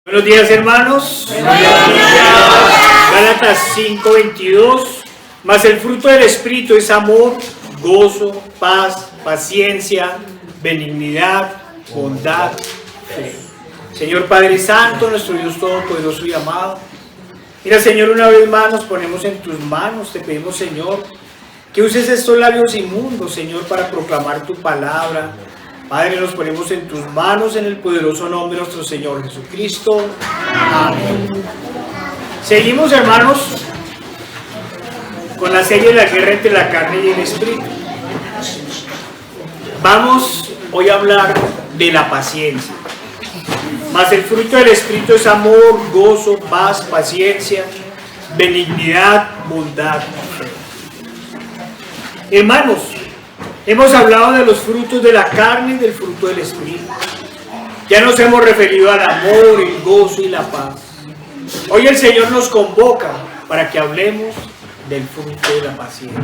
Buenos días, hermanos. Buenos días. Gálatas 5:22. Mas el fruto del Espíritu es amor, gozo, paz, paciencia, benignidad, bondad, fe. Señor Padre Santo, nuestro Dios Todopoderoso y amado. Mira, Señor, una vez más nos ponemos en tus manos. Te pedimos, Señor, que uses estos labios inmundos, Señor, para proclamar tu palabra. Padre, nos ponemos en tus manos en el poderoso nombre de nuestro Señor Jesucristo. Amén. Seguimos, hermanos, con la serie de la guerra entre la carne y el espíritu. Vamos hoy a hablar de la paciencia. Mas el fruto del espíritu es amor, gozo, paz, paciencia, benignidad, bondad. Hermanos, hemos hablado de los frutos de la carne y del fruto del espíritu. Ya nos hemos referido al amor, el gozo y la paz. Hoy el Señor nos convoca para que hablemos del fruto de la paciencia.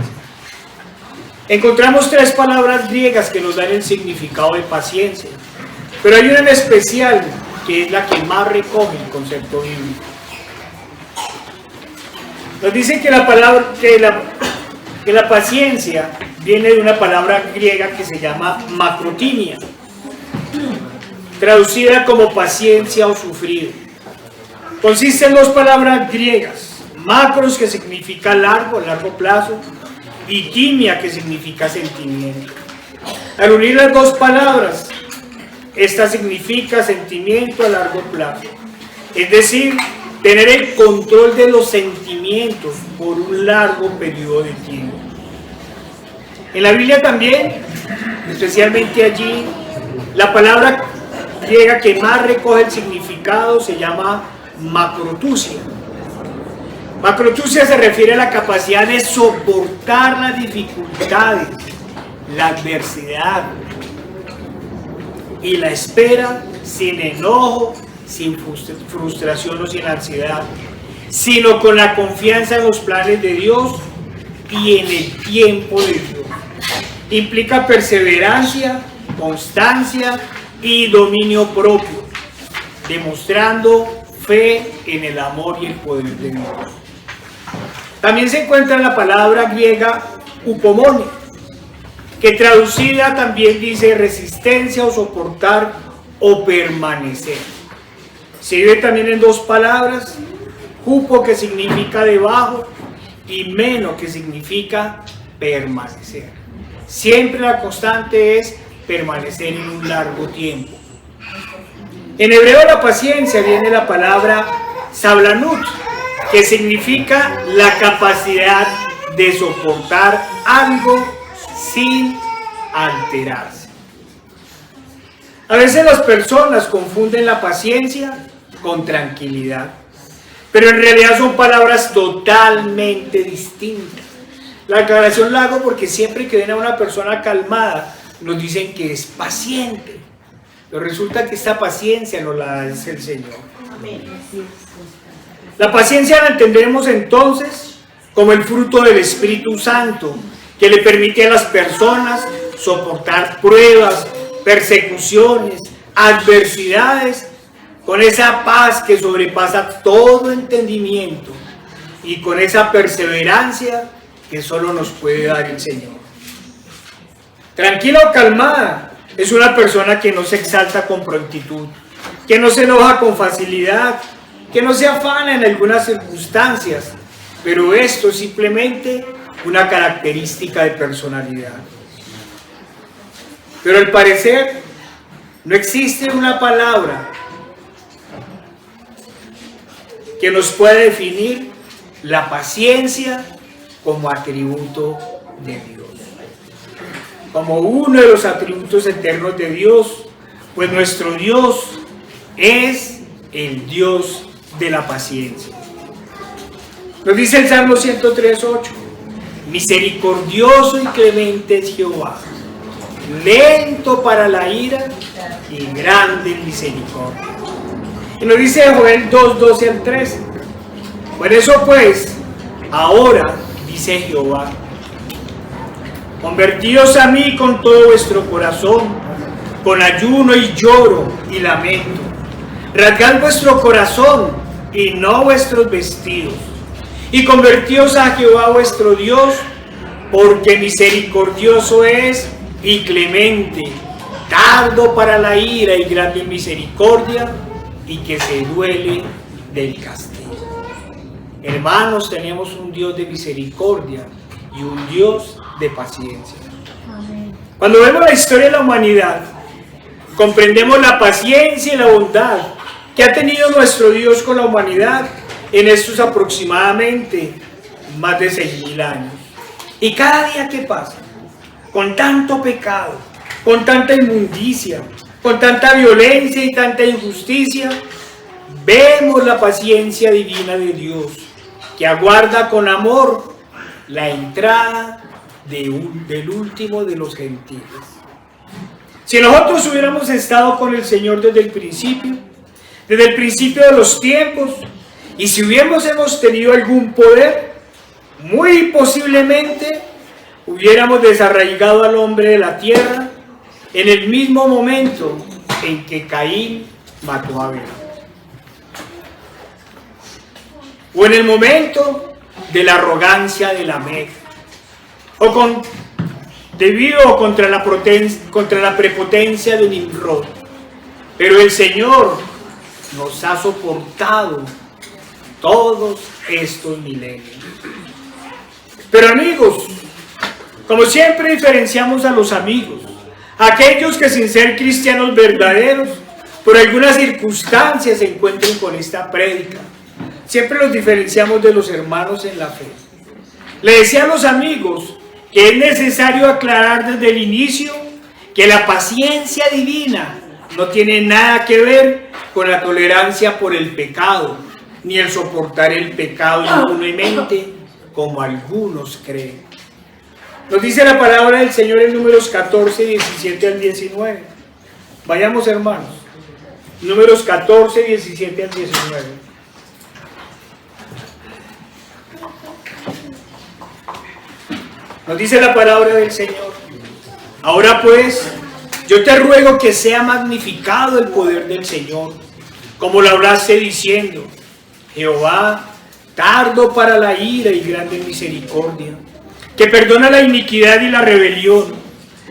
Encontramos tres palabras griegas que nos dan el significado de paciencia, pero hay una en especial que es la que más recoge el concepto bíblico. Nos dice que la paciencia viene de una palabra griega que se llama macrotimia, traducida como paciencia o sufrir. Consiste en dos palabras griegas: macros, que significa largo, a largo plazo, y timia, que significa sentimiento. Al unir las dos palabras, esta significa sentimiento a largo plazo, es decir, tener el control de los sentimientos por un largo periodo de tiempo. En la Biblia también, especialmente allí, la palabra griega que más recoge el significado se llama macrotusia. Macrotusia se refiere a la capacidad de soportar las dificultades, la adversidad y la espera sin enojo, sin frustración o sin ansiedad, sino con la confianza en los planes de Dios y en el tiempo de Dios. Implica perseverancia, constancia y dominio propio, demostrando fe en el amor y el poder de Dios. También se encuentra la palabra griega upomone, que traducida también dice resistencia o soportar o permanecer. Se vive también en dos palabras: upo, que significa debajo, y meno, que significa permanecer. Siempre la constante es permanecer en un largo tiempo. En hebreo la paciencia viene la palabra sablanut, que significa la capacidad de soportar algo sin alterarse. A veces las personas confunden la paciencia con tranquilidad, pero en realidad son palabras totalmente distintas. La aclaración la hago porque siempre que ven a una persona calmada nos dicen que es paciente, pero resulta que esta paciencia no la da el Señor. La paciencia la entendemos entonces como el fruto del Espíritu Santo, que le permite a las personas soportar pruebas, persecuciones, adversidades, con esa paz que sobrepasa todo entendimiento y con esa perseverancia que solo nos puede dar el Señor. Tranquila o calmada es una persona que no se exalta con prontitud, que no se enoja con facilidad, que no se afana en algunas circunstancias, pero esto es simplemente una característica de personalidad. Pero al parecer no existe una palabra que nos pueda definir la paciencia como atributo de Dios, como uno de los atributos eternos de Dios, pues nuestro Dios es el Dios de la paciencia. Nos dice el Salmo 103:8: misericordioso y clemente es Jehová, lento para la ira y grande en misericordia. Y nos dice Joel 2:12-13: por eso pues, ahora, dice Jehová, convertíos a mí con todo vuestro corazón, con ayuno y lloro y lamento. Rasgad vuestro corazón y no vuestros vestidos, y convertíos a Jehová vuestro Dios, porque misericordioso es y clemente, tardo para la ira y grande en misericordia, y que se duele del castigo. Hermanos, tenemos un Dios de misericordia y un Dios de paciencia. Cuando vemos la historia de la humanidad, comprendemos la paciencia y la bondad que ha tenido nuestro Dios con la humanidad en estos aproximadamente más de 6.000 años. Y cada día que pasa, con tanto pecado, con tanta inmundicia, con tanta violencia y tanta injusticia, vemos la paciencia divina de Dios, que aguarda con amor la entrada del último de los gentiles. Si nosotros hubiéramos estado con el Señor desde el principio de los tiempos, y si hemos tenido algún poder, muy posiblemente hubiéramos desarraigado al hombre de la tierra en el mismo momento en que Caín mató a Abel, o en el momento de la arrogancia de Lamec, debido contra la prepotencia de Nimrod. Pero el Señor nos ha soportado todos estos milenios. Pero amigos, como siempre diferenciamos a los amigos, aquellos que sin ser cristianos verdaderos, por algunas circunstancias se encuentren con esta prédica. Siempre los diferenciamos de los hermanos en la fe. Le decía a los amigos que es necesario aclarar desde el inicio que la paciencia divina no tiene nada que ver con la tolerancia por el pecado, ni el soportar el pecado impunemente, como algunos creen. Nos dice la palabra del Señor en Números 14, 17 al 19. Vayamos, hermanos. Números 14, 17 al 19. Nos dice la palabra del Señor: ahora pues, yo te ruego que sea magnificado el poder del Señor, como lo hablaste diciendo: Jehová, tardo para la ira y grande en misericordia, que perdona la iniquidad y la rebelión,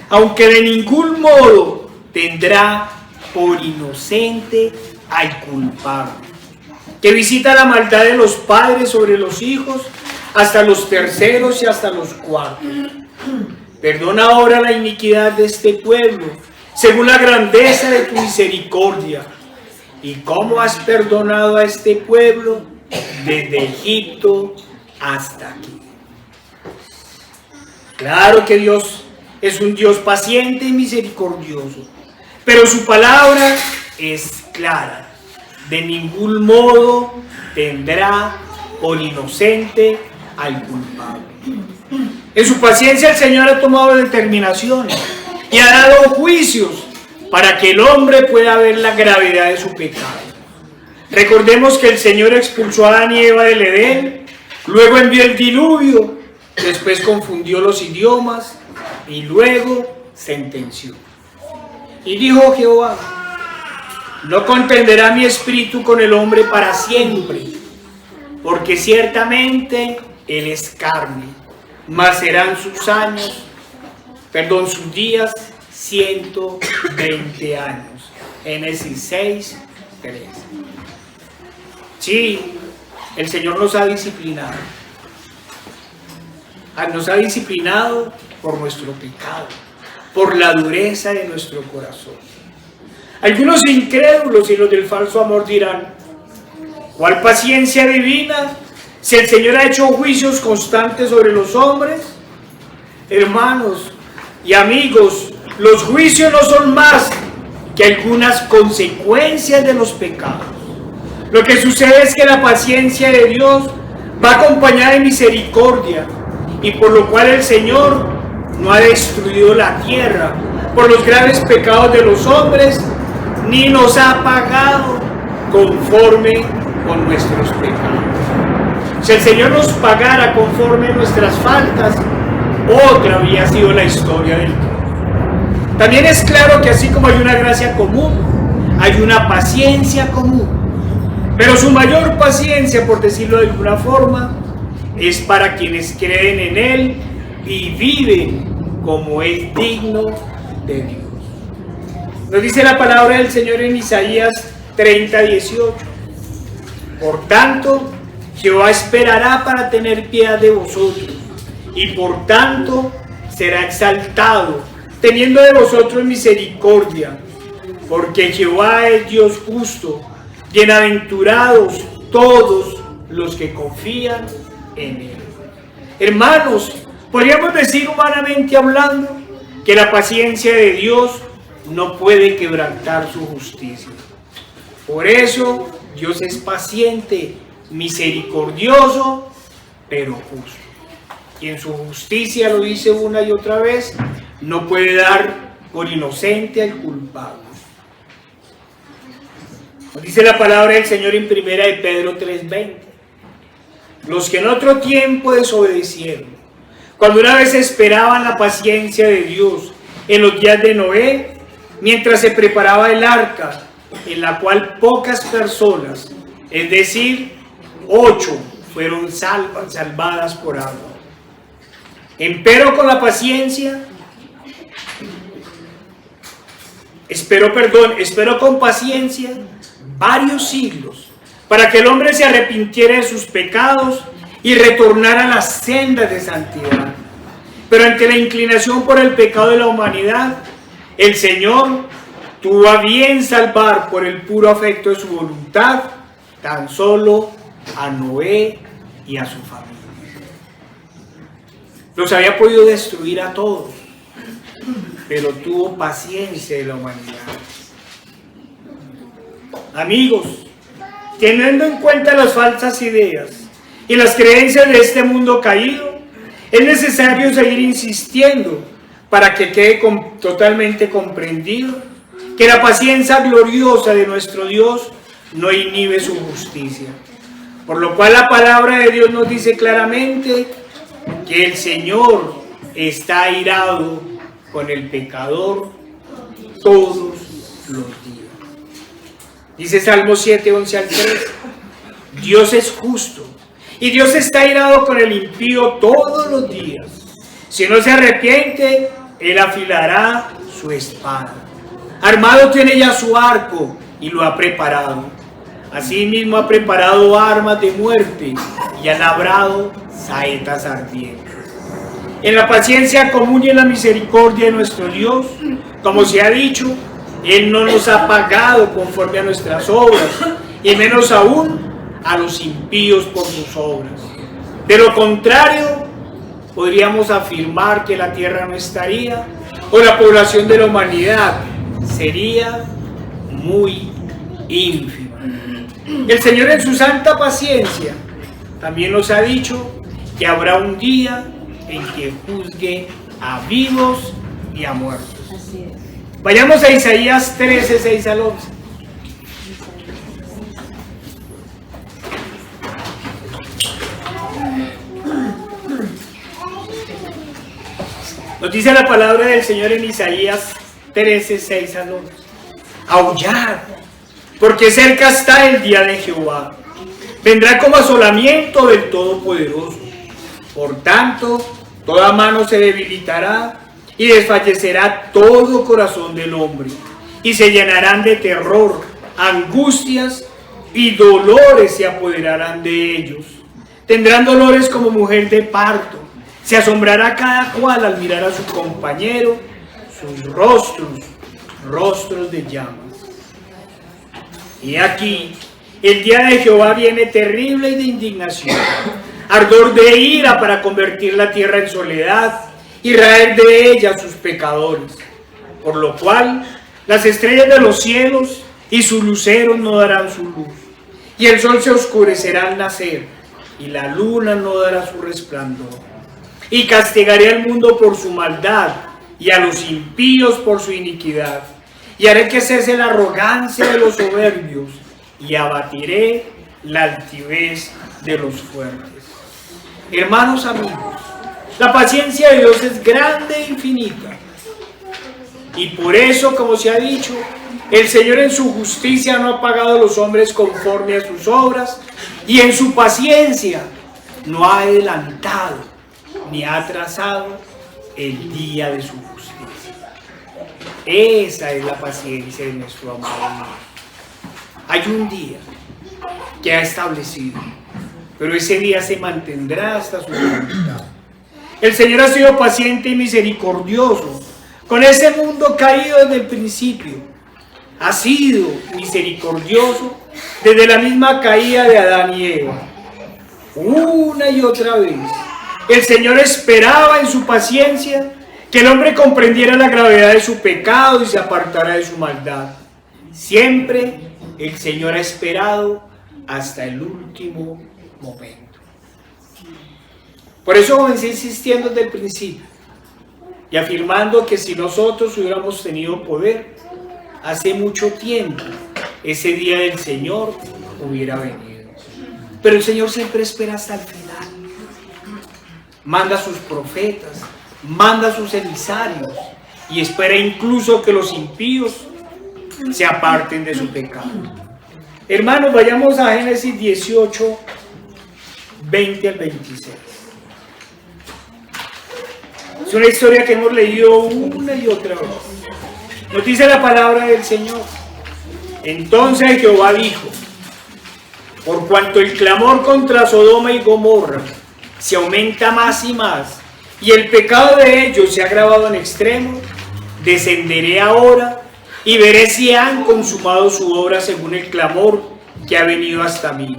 aunque de ningún modo tendrá por inocente al culpable, que visita la maldad de los padres sobre los hijos, hasta los terceros y hasta los cuartos. Perdona ahora la iniquidad de este pueblo, según la grandeza de tu misericordia. ¿Y cómo has perdonado a este pueblo desde Egipto hasta aquí? Claro que Dios es un Dios paciente y misericordioso, pero su palabra es clara: de ningún modo tendrá por inocente al culpable. En su paciencia el Señor ha tomado determinaciones y ha dado juicios para que el hombre pueda ver la gravedad de su pecado. Recordemos que el Señor expulsó a Adán y Eva del Edén, luego envió el diluvio, después confundió los idiomas y luego sentenció. Y dijo Jehová: no contenderá mi espíritu con el hombre para siempre, porque ciertamente él es carne, mas serán sus días 120 años. Génesis 6, 3. Sí, el Señor nos ha disciplinado. Nos ha disciplinado por nuestro pecado, por la dureza de nuestro corazón. Algunos incrédulos y los del falso amor dirán: ¿cuál paciencia divina si el Señor ha hecho juicios constantes sobre los hombres? Hermanos y amigos, los juicios no son más que algunas consecuencias de los pecados. Lo que sucede es que la paciencia de Dios va acompañada de misericordia, y por lo cual el Señor no ha destruido la tierra por los graves pecados de los hombres, ni nos ha pagado conforme con nuestros pecados. Si el Señor nos pagara conforme a nuestras faltas, otra habría sido la historia del mundo. También es claro que así como hay una gracia común, hay una paciencia común. Pero su mayor paciencia, por decirlo de alguna forma, es para quienes creen en Él y viven como es digno de Dios. Nos dice la palabra del Señor en Isaías 30:18. Por tanto, Jehová esperará para tener piedad de vosotros, y por tanto será exaltado, teniendo de vosotros misericordia, porque Jehová es Dios justo. Bienaventurados todos los que confían en Él. Hermanos, podríamos decir humanamente hablando que la paciencia de Dios no puede quebrantar su justicia. Por eso Dios es paciente, misericordioso, pero justo. Y en su justicia, lo dice una y otra vez, no puede dar por inocente al culpable. Nos dice la palabra del Señor en 1 de Pedro 3:20. Los que en otro tiempo desobedecieron, cuando una vez esperaban la paciencia de Dios en los días de Noé, mientras se preparaba el arca, en la cual pocas personas, es decir, 8, fueron salvadas por agua. Empero con la paciencia, espero con paciencia varios siglos, para que el hombre se arrepintiera de sus pecados y retornara a las sendas de santidad. Pero ante la inclinación por el pecado de la humanidad, el Señor tuvo a bien salvar por el puro afecto de su voluntad tan solo a Noé y a su familia. Los había podido destruir a todos, pero tuvo paciencia de la humanidad. Amigos, teniendo en cuenta las falsas ideas y las creencias de este mundo caído, es necesario seguir insistiendo para que quede totalmente comprendido que la paciencia gloriosa de nuestro Dios no inhibe su justicia. Por lo cual la palabra de Dios nos dice claramente que el Señor está airado con el pecador todos los días. Dice Salmo 7:11-13, Dios es justo y Dios está airado con el impío todos los días. Si no se arrepiente, Él afilará su espada. Armado tiene ya su arco y lo ha preparado. Asimismo ha preparado armas de muerte y ha labrado saetas ardientes. En la paciencia común y en la misericordia de nuestro Dios, como se ha dicho, Él no nos ha pagado conforme a nuestras obras, y menos aún a los impíos por sus obras. De lo contrario, podríamos afirmar que la tierra no estaría, o la población de la humanidad sería muy ínfima. El Señor en su santa paciencia también nos ha dicho que habrá un día en que juzgue a vivos y a muertos. Vayamos a Isaías 13:6-11. Nos dice la palabra del Señor en Isaías 13:6-11. Aullad, porque cerca está el día de Jehová. Vendrá como asolamiento del Todopoderoso. Por tanto, toda mano se debilitará y desfallecerá todo corazón del hombre, y se llenarán de terror, angustias y dolores se apoderarán de ellos. Tendrán dolores como mujer de parto. Se asombrará cada cual al mirar a su compañero, sus rostros de llamas. Y aquí, el día de Jehová viene terrible y de indignación, ardor de ira para convertir la tierra en soledad y raer de ella sus pecadores. Por lo cual, las estrellas de los cielos y sus luceros no darán su luz, y el sol se oscurecerá al nacer, y la luna no dará su resplandor. Y castigaré al mundo por su maldad, y a los impíos por su iniquidad. Y haré que cese la arrogancia de los soberbios, y abatiré la altivez de los fuertes. Hermanos amigos, la paciencia de Dios es grande e infinita. Y por eso, como se ha dicho, El Señor en su justicia no ha pagado a los hombres conforme a sus obras, y en su paciencia no ha adelantado ni ha atrasado el día de su justicia. Esa es la paciencia de nuestro amado. Hay un día que ha establecido, pero ese día se mantendrá hasta su voluntad. El Señor ha sido paciente y misericordioso con ese mundo caído desde el principio. Ha sido misericordioso desde la misma caída de Adán y Eva. Una y otra vez, el Señor esperaba en su paciencia que el hombre comprendiera la gravedad de su pecado y se apartara de su maldad. Siempre el Señor ha esperado hasta el último momento. Por eso comencé insistiendo desde el principio y afirmando que si nosotros hubiéramos tenido poder, hace mucho tiempo ese día del Señor hubiera venido. Pero el Señor siempre espera hasta el final. Manda a sus profetas, manda a sus emisarios y espera incluso que los impíos se aparten de su pecado. Hermanos, vayamos a Génesis 18, 20 al 26. Es una historia que hemos leído una y otra vez. Nos dice la palabra del Señor. Entonces Jehová dijo: por cuanto el clamor contra Sodoma y Gomorra se aumenta más y más, y el pecado de ellos se ha agravado en extremo, descenderé ahora y veré si han consumado su obra según el clamor que ha venido hasta mí,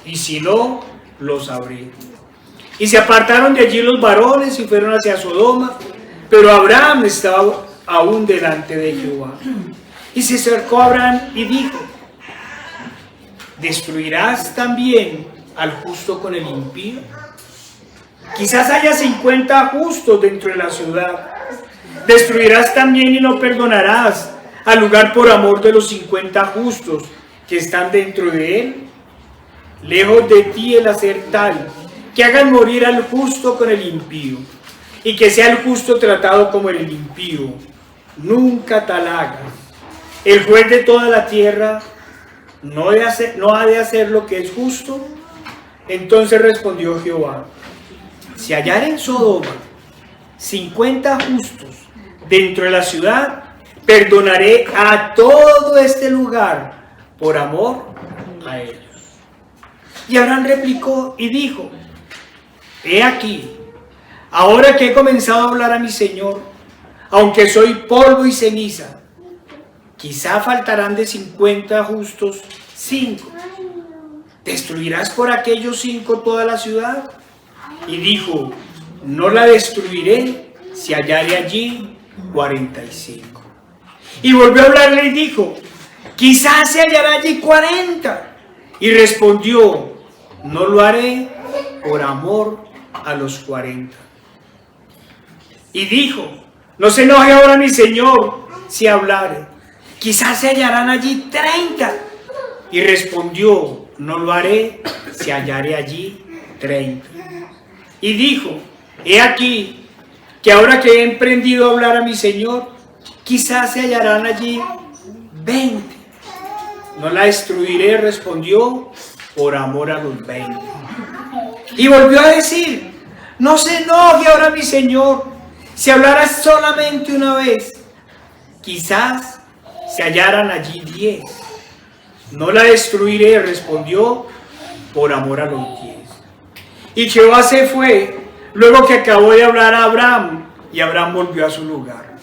y si no, lo sabré. Y se apartaron de allí los varones y fueron hacia Sodoma, pero Abraham estaba aún delante de Jehová. Y se acercó a Abraham y dijo: ¿destruirás también al justo con el impío? Quizás haya 50 justos dentro de la ciudad. ¿Destruirás también y no perdonarás al lugar por amor de los 50 justos que están dentro de él? Lejos de ti el hacer tal, que hagan morir al justo con el impío, y que sea el justo tratado como el impío. Nunca tal hagas. El juez de toda la tierra no ha de hacer lo que es justo. Entonces respondió Jehová: si hallar en Sodoma 50 justos dentro de la ciudad, perdonaré a todo este lugar por amor a ellos. Y Abraham replicó y dijo: he aquí, ahora que he comenzado a hablar a mi Señor, aunque soy polvo y ceniza, quizá faltarán de 50 justos 5. ¿Destruirás por aquellos 5 toda la ciudad? Y dijo: no la destruiré si hallare allí 45. Y volvió a hablarle y dijo: quizás se hallará allí 40. Y respondió: no lo haré por amor a los 40. Y dijo: no se enoje ahora mi Señor si hablare, quizás se hallarán allí 30. Y respondió: no lo haré si hallare allí 30. Y dijo: he aquí que ahora que he emprendido a hablar a mi Señor, quizás se hallarán allí 20. No la destruiré, respondió, por amor a los 20. Y volvió a decir: no se enoje ahora mi Señor si hablara solamente una vez, quizás se hallaran allí 10. No la destruiré, respondió, por amor a los 10. Y Jehová se fue luego que acabó de hablar a Abraham, y Abraham volvió a su lugar.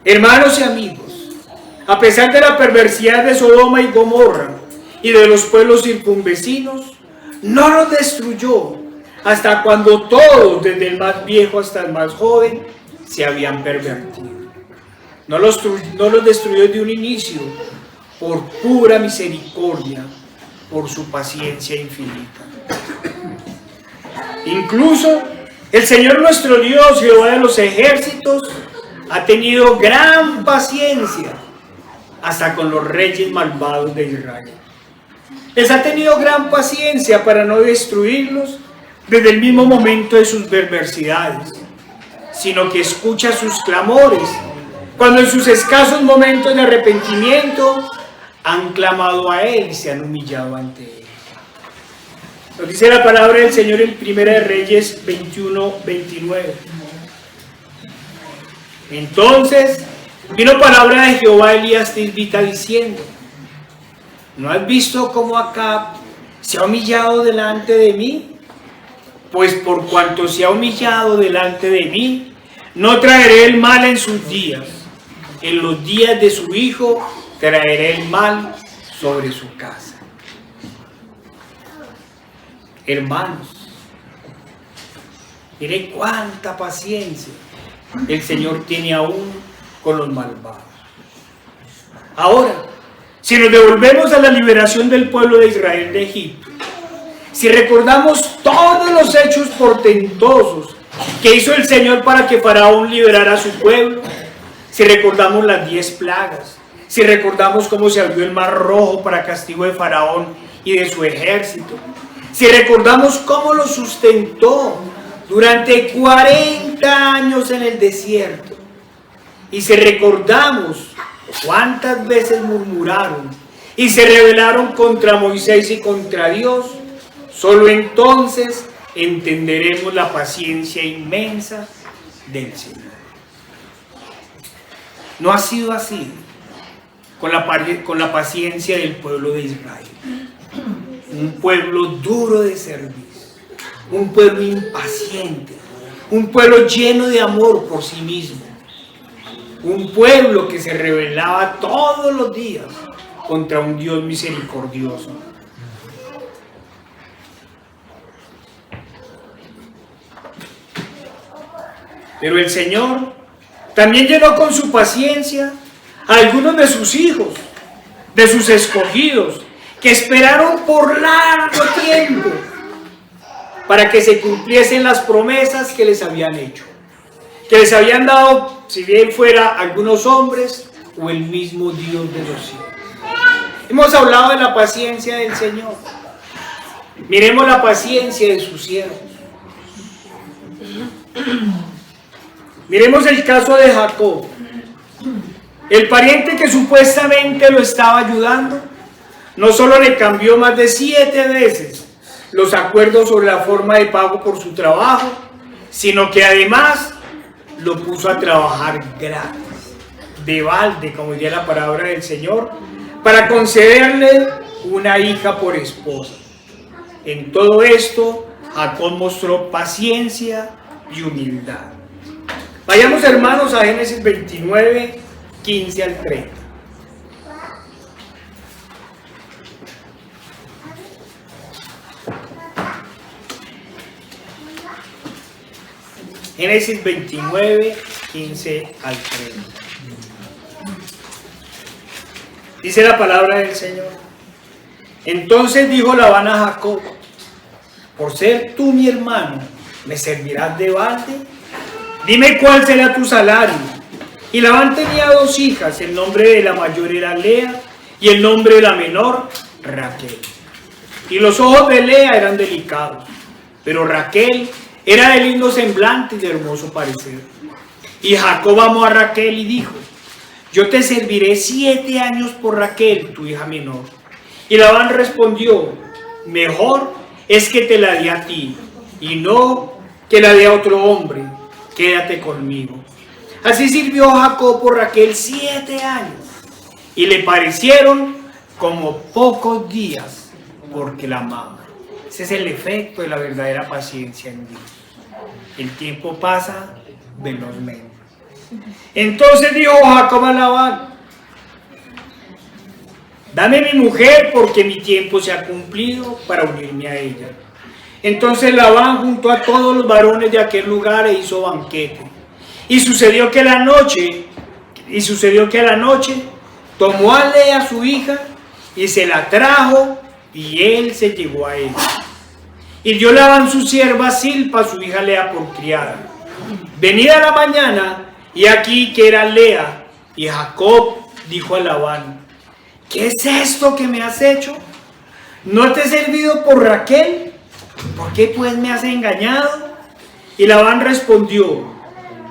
Hermanos y amigos, a pesar de la perversidad de Sodoma y Gomorra y de los pueblos circunvecinos, no los destruyó hasta cuando todos, desde el más viejo hasta el más joven, se habían pervertido. No los destruyó desde un inicio, por pura misericordia, por su paciencia infinita. Incluso el Señor nuestro Dios, Jehová de los ejércitos, ha tenido gran paciencia hasta con los reyes malvados de Israel. Les ha tenido gran paciencia para no destruirlos desde el mismo momento de sus perversidades, sino que escucha sus clamores cuando en sus escasos momentos de arrepentimiento han clamado a Él y se han humillado ante Él. Nos dice la palabra del Señor en Primera de Reyes 21:29. Entonces vino palabra de Jehová a Elías Tisbita diciendo: ¿no has visto cómo Acab se ha humillado delante de mí? Pues por cuanto se ha humillado delante de mí, no traeré el mal en sus días. En los días de su hijo traeré el mal sobre su casa. Hermanos, mire cuánta paciencia el Señor tiene aún con los malvados. Ahora, si nos devolvemos a la liberación del pueblo de Israel de Egipto, si recordamos todos los hechos portentosos que hizo el Señor para que Faraón liberara a su pueblo, si recordamos las 10 plagas, si recordamos cómo se abrió el mar rojo para castigo de Faraón y de su ejército, si recordamos cómo lo sustentó durante 40 años en el desierto, y si recordamos cuántas veces murmuraron y se rebelaron contra Moisés y contra Dios, solo entonces entenderemos la paciencia inmensa del Señor. No ha sido así con la paciencia del pueblo de Israel. Un pueblo duro de servir, un pueblo impaciente, un pueblo lleno de amor por sí mismo, un pueblo que se rebelaba todos los días contra un Dios misericordioso. Pero el Señor también llenó con su paciencia a algunos de sus hijos, de sus escogidos, que esperaron por largo tiempo para que se cumpliesen las promesas que les habían hecho, que les habían dado, si bien fuera algunos hombres o el mismo Dios de los cielos. Hemos hablado de la paciencia del Señor. Miremos la paciencia de sus siervos. Miremos el caso de Jacob, el pariente que supuestamente lo estaba ayudando. No solo le cambió más de 7 veces los acuerdos sobre la forma de pago por su trabajo, sino que además lo puso a trabajar gratis, de balde, como diría la palabra del Señor, para concederle una hija por esposa. En todo esto, Jacob mostró paciencia y humildad. Vayamos, hermanos, a Génesis 29, 15 al 30. Génesis 29, 15 al 30. Dice la palabra del Señor: entonces dijo Labán a Jacob: por ser tú mi hermano, ¿me servirás de balde? Dime cuál será tu salario. Y Labán tenía 2 hijas, el nombre de la mayor era Lea y el nombre de la menor Raquel. Y los ojos de Lea eran delicados, pero Raquel era de lindo semblante y de hermoso parecer. Y Jacob amó a Raquel y dijo: yo te serviré 7 años por Raquel, tu hija menor. Y Labán respondió: mejor es que te la dé a ti, y no que la dé a otro hombre. Quédate conmigo. Así sirvió Jacob por Raquel 7 años, y le parecieron como pocos días, porque la amaba. Ese es el efecto de la verdadera paciencia en Dios. El tiempo pasa velozmente. Entonces dijo Jacob a Labán: dame mi mujer, porque mi tiempo se ha cumplido para unirme a ella. Entonces Labán juntó a todos los varones de aquel lugar e hizo banquete. Y sucedió que a la noche tomó a Lea su hija y se la trajo, y él se llegó a ella. Y dio Labán su sierva Zilpa, su hija Lea, por criada. Venida la mañana, y aquí que era Lea, y Jacob dijo a Labán: ¿qué es esto que me has hecho? ¿No te he servido por Raquel? ¿Por qué pues me has engañado? Y Labán respondió: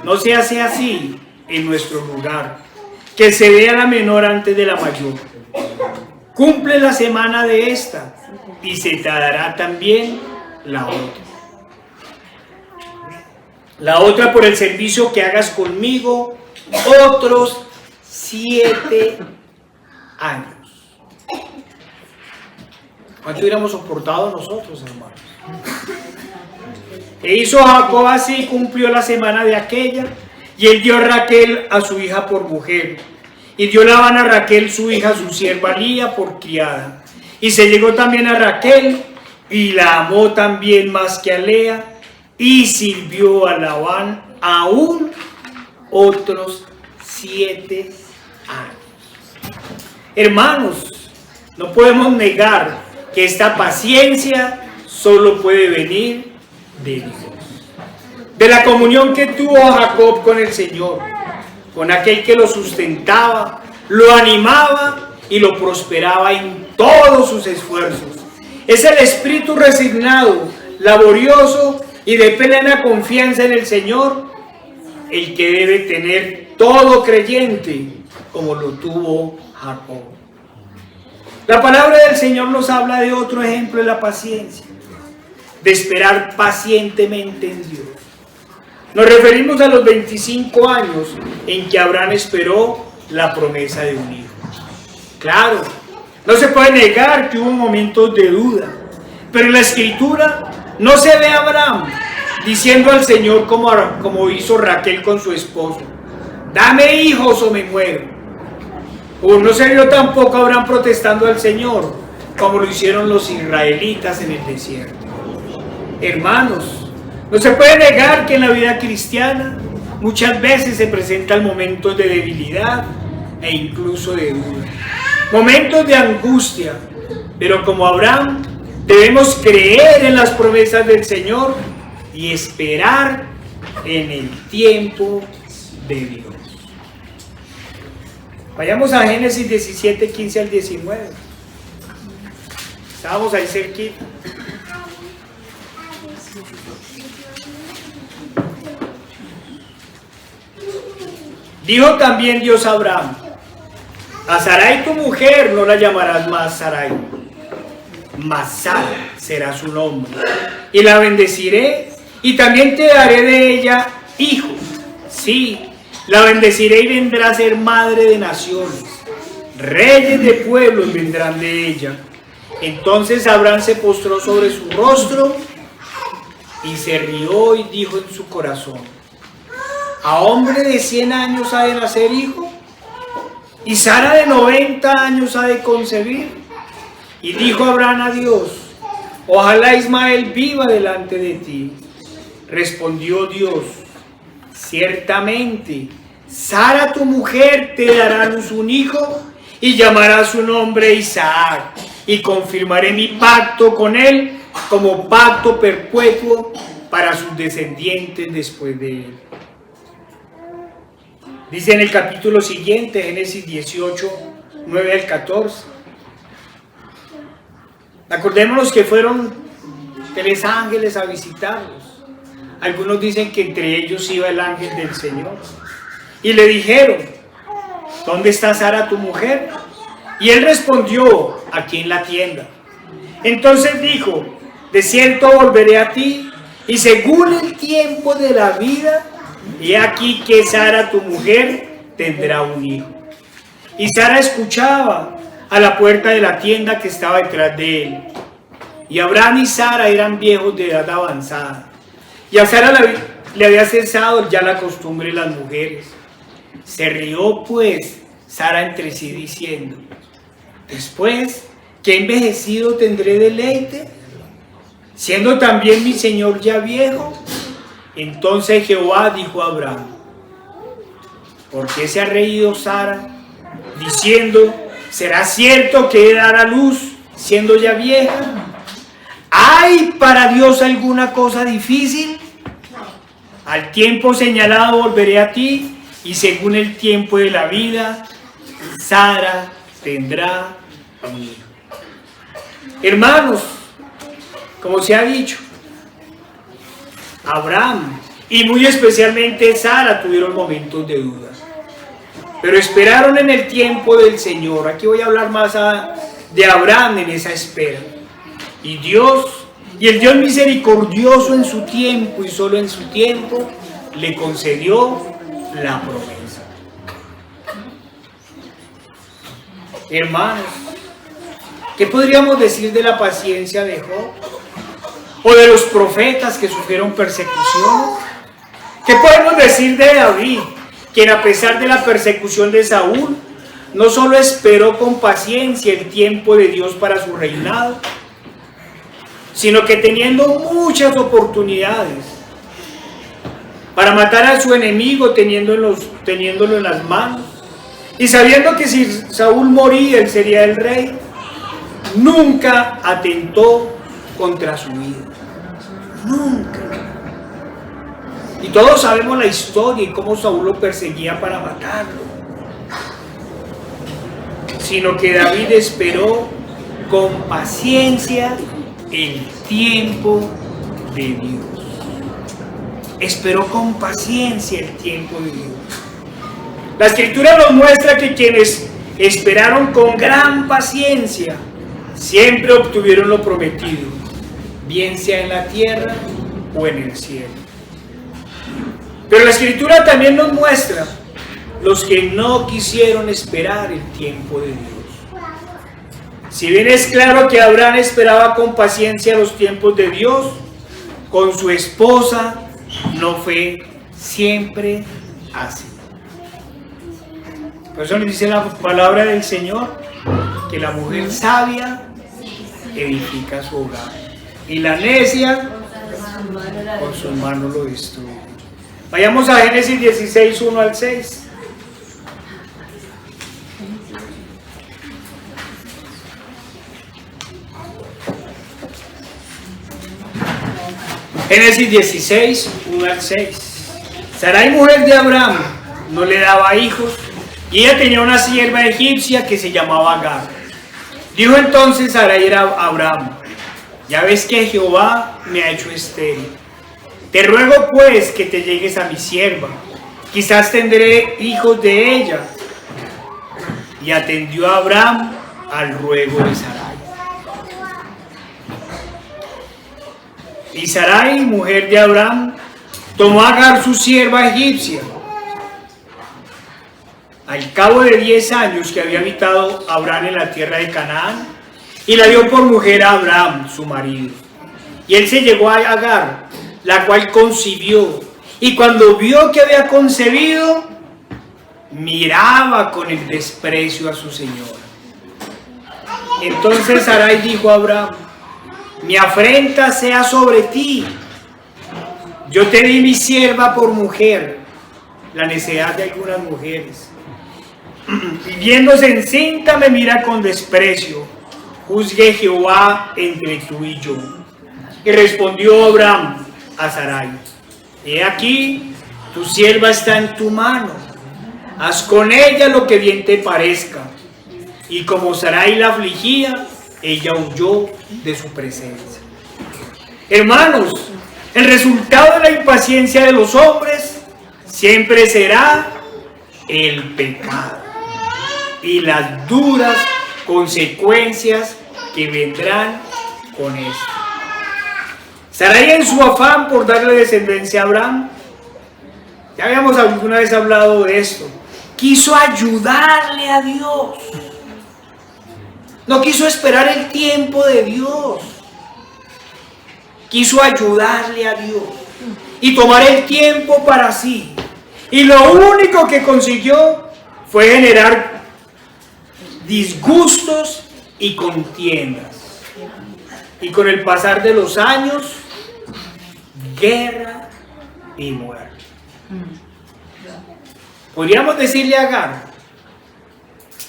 no se hace así, en nuestro lugar, que se vea la menor antes de la mayor. Cumple la semana de esta y se te dará también la otra. La otra por el servicio que hagas conmigo otros 7 años. ¿Cuánto hubiéramos soportado nosotros, hermanos? E hizo Jacob así, cumplió la semana de aquella, y él dio a Raquel a su hija por mujer, y dio Labán a Raquel su hija, su sierva Lía, por criada. Y se llegó también a Raquel, y la amó también más que a Lea, y sirvió a Labán aún otros 7 años. Hermanos, no podemos negar que esta paciencia solo puede venir de Dios. De la comunión que tuvo Jacob con el Señor, con aquel que lo sustentaba, lo animaba y lo prosperaba en todos sus esfuerzos. Es el espíritu resignado, laborioso y de plena confianza en el Señor el que debe tener todo creyente, como lo tuvo Jacob. La palabra del Señor nos habla de otro ejemplo de la paciencia, de esperar pacientemente en Dios. Nos referimos a los 25 años en que Abraham esperó la promesa de un hijo. Claro, no se puede negar que hubo momentos de duda, pero en la Escritura no se ve a Abraham diciendo al Señor como hizo Raquel con su esposo: dame hijos o me muero. O no se vio tampoco a Abraham protestando al Señor como lo hicieron los israelitas en el desierto. Hermanos, no se puede negar que en la vida cristiana muchas veces se presentan momentos de debilidad e incluso de duda, momentos de angustia, pero como Abraham debemos creer en las promesas del Señor y esperar en el tiempo de Dios. Vayamos a Génesis 17, 15 al 19. Estábamos ahí cerquita. Dijo también Dios a Abraham: a Sarai tu mujer no la llamarás más Sarai, mas Sara será su nombre, y la bendeciré, y también te daré de ella hijos. Sí, la bendeciré y vendrá a ser madre de naciones, reyes de pueblos vendrán de ella. Entonces Abraham se postró sobre su rostro y se rió y dijo en su corazón: ¿a hombre de 100 años ha de nacer hijo? ¿Y Sara de 90 años ha de concebir? Y dijo Abraham a Dios: ojalá Ismael viva delante de ti. Respondió Dios: ciertamente Sara tu mujer te dará a luz un hijo y llamará su nombre Isaac, y confirmaré mi pacto con él como pacto perpetuo para sus descendientes después de él. Dice en el capítulo siguiente, Génesis 18, 9 al 14. Acordémonos que fueron 3 ángeles a visitarlos. Algunos dicen que entre ellos iba el ángel del Señor. Y le dijeron: ¿dónde está Sara tu mujer? Y él respondió: aquí en la tienda. Entonces dijo: de cierto volveré a ti, y según el tiempo de la vida, he aquí que Sara tu mujer tendrá un hijo. Y Sara escuchaba a la puerta de la tienda que estaba detrás de él. Y Abraham y Sara eran viejos de edad avanzada, y a Sara le había cesado ya la costumbre de las mujeres. Se rió pues Sara entre sí diciendo: después que he envejecido tendré deleite, siendo también mi señor ya viejo. Entonces Jehová dijo a Abraham: ¿por qué se ha reído Sara, diciendo: ¿será cierto que he de dar a luz siendo ya vieja? ¿Hay para Dios alguna cosa difícil? Al tiempo señalado volveré a ti, y según el tiempo de la vida, Sara tendrá un hijo. Hermanos, como se ha dicho, Abraham y muy especialmente Sara tuvieron momentos de duda. pero esperaron en el tiempo del Señor. Aquí voy a hablar más de Abraham en esa espera. Y el Dios misericordioso en su tiempo y solo en su tiempo le concedió la promesa. Hermanos, ¿qué podríamos decir de la paciencia de Job? ¿O de los profetas que sufrieron persecuciones? ¿Qué podemos decir de David, quien a pesar de la persecución de Saúl, no solo esperó con paciencia el tiempo de Dios para su reinado, sino que teniendo muchas oportunidades para matar a su enemigo, teniéndolo en las manos, y sabiendo que si Saúl moría, él sería el rey, nunca atentó contra su vida? Nunca. Y todos sabemos la historia y cómo Saúl lo perseguía para matarlo. Sino que David esperó con paciencia el tiempo de Dios. Esperó con paciencia el tiempo de Dios. La Escritura nos muestra que quienes esperaron con gran paciencia siempre obtuvieron lo prometido, bien sea en la tierra o en el cielo. Pero la Escritura también nos muestra los que no quisieron esperar el tiempo de Dios. Si bien es claro que Abraham esperaba con paciencia los tiempos de Dios, con su esposa no fue siempre así. Por eso nos dice la palabra del Señor que la mujer sabia edifica su hogar y la necia con sus manos lo destruye. Vayamos a Génesis 16, 1 al 6. Génesis 16, 1 al 6. Sarai, mujer de Abraham, no le daba hijos, y ella tenía una sierva egipcia que se llamaba Agar. Dijo entonces Sarai a Abraham: ya ves que Jehová me ha hecho estéril. Te ruego pues que te llegues a mi sierva, quizás tendré hijos de ella. Y atendió a Abraham al ruego de Sarai. Y Sarai, mujer de Abraham, tomó a Agar su sierva egipcia. Al cabo de 10 años que había habitado Abraham en la tierra de Canaán, y la dio por mujer a Abraham, su marido. Y él se llegó a Agar, la cual concibió, y cuando vio que había concebido, miraba con el desprecio a su señora. Entonces Sarai dijo a Abraham: mi afrenta sea sobre ti. Yo te di mi sierva por mujer. La necedad de algunas mujeres. Y viéndose encinta me mira con desprecio. Juzgue Jehová entre tú y yo. Y respondió Abraham a Sarai: he aquí, tu sierva está en tu mano. Haz con ella lo que bien te parezca. Y como Sarai la afligía, ella huyó de su presencia. Hermanos, el resultado de la impaciencia de los hombres siempre será el pecado y las duras consecuencias que vendrán con esto. Sarai, en su afán por darle descendencia a Abraham, ya habíamos alguna vez hablado de esto, quiso ayudarle a Dios. No quiso esperar el tiempo de Dios. Quiso ayudarle a Dios y tomar el tiempo para sí. Y lo único que consiguió fue generar disgustos y contiendas. Y con el pasar de los años, guerra y muerte. Podríamos decirle a Agar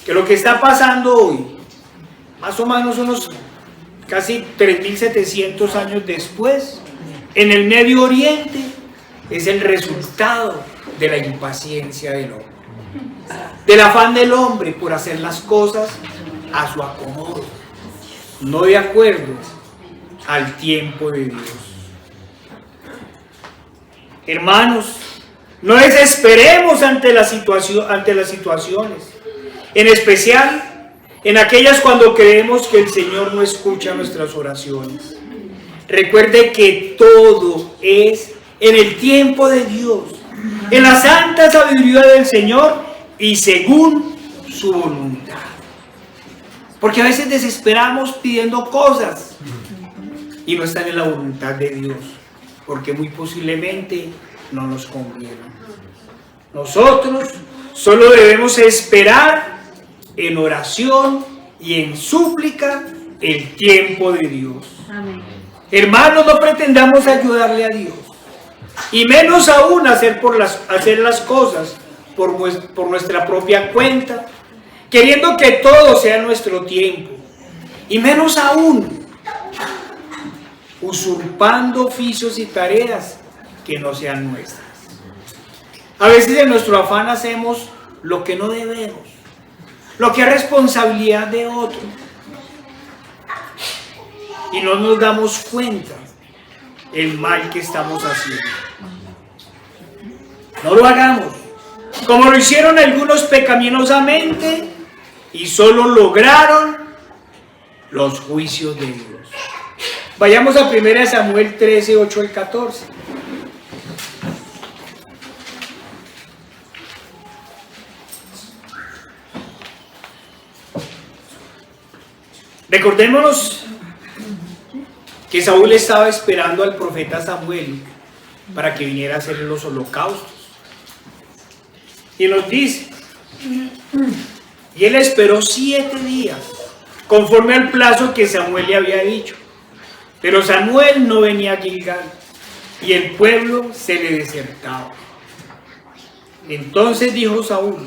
que lo que está pasando hoy, más o menos unos casi 3.700 años después, en el Medio Oriente, es el resultado de la impaciencia del hombre, del afán del hombre por hacer las cosas a su acomodo, no de acuerdo al tiempo de Dios. Hermanos, No desesperemos ante las situaciones, en especial en aquellas cuando creemos que el Señor no escucha nuestras oraciones. Recuerde que todo es en el tiempo de Dios, en la santa sabiduría del Señor y según su voluntad. Porque a veces desesperamos pidiendo cosas y no están en la voluntad de Dios, porque muy posiblemente no nos conviene. Nosotros solo debemos esperar en oración y en súplica el tiempo de Dios. Amén. Hermanos, no pretendamos ayudarle a Dios, y menos aún hacer las cosas por nuestra propia cuenta, queriendo que todo sea nuestro tiempo, y menos aún usurpando oficios y tareas que no sean nuestras. A veces en nuestro afán hacemos lo que no debemos, lo que es responsabilidad de otro, y no nos damos cuenta el mal que estamos haciendo. No lo hagamos como lo hicieron algunos pecaminosamente y solo lograron los juicios de Dios. Vayamos a 1 Samuel 13, 8 al 14. Recordémonos que Saúl estaba esperando al profeta Samuel para que viniera a hacer los holocaustos. Y nos dice, y él esperó 7 días, conforme al plazo que Samuel le había dicho. Pero Samuel no venía a Gilgal, y el pueblo se le desertaba. Entonces dijo Saúl,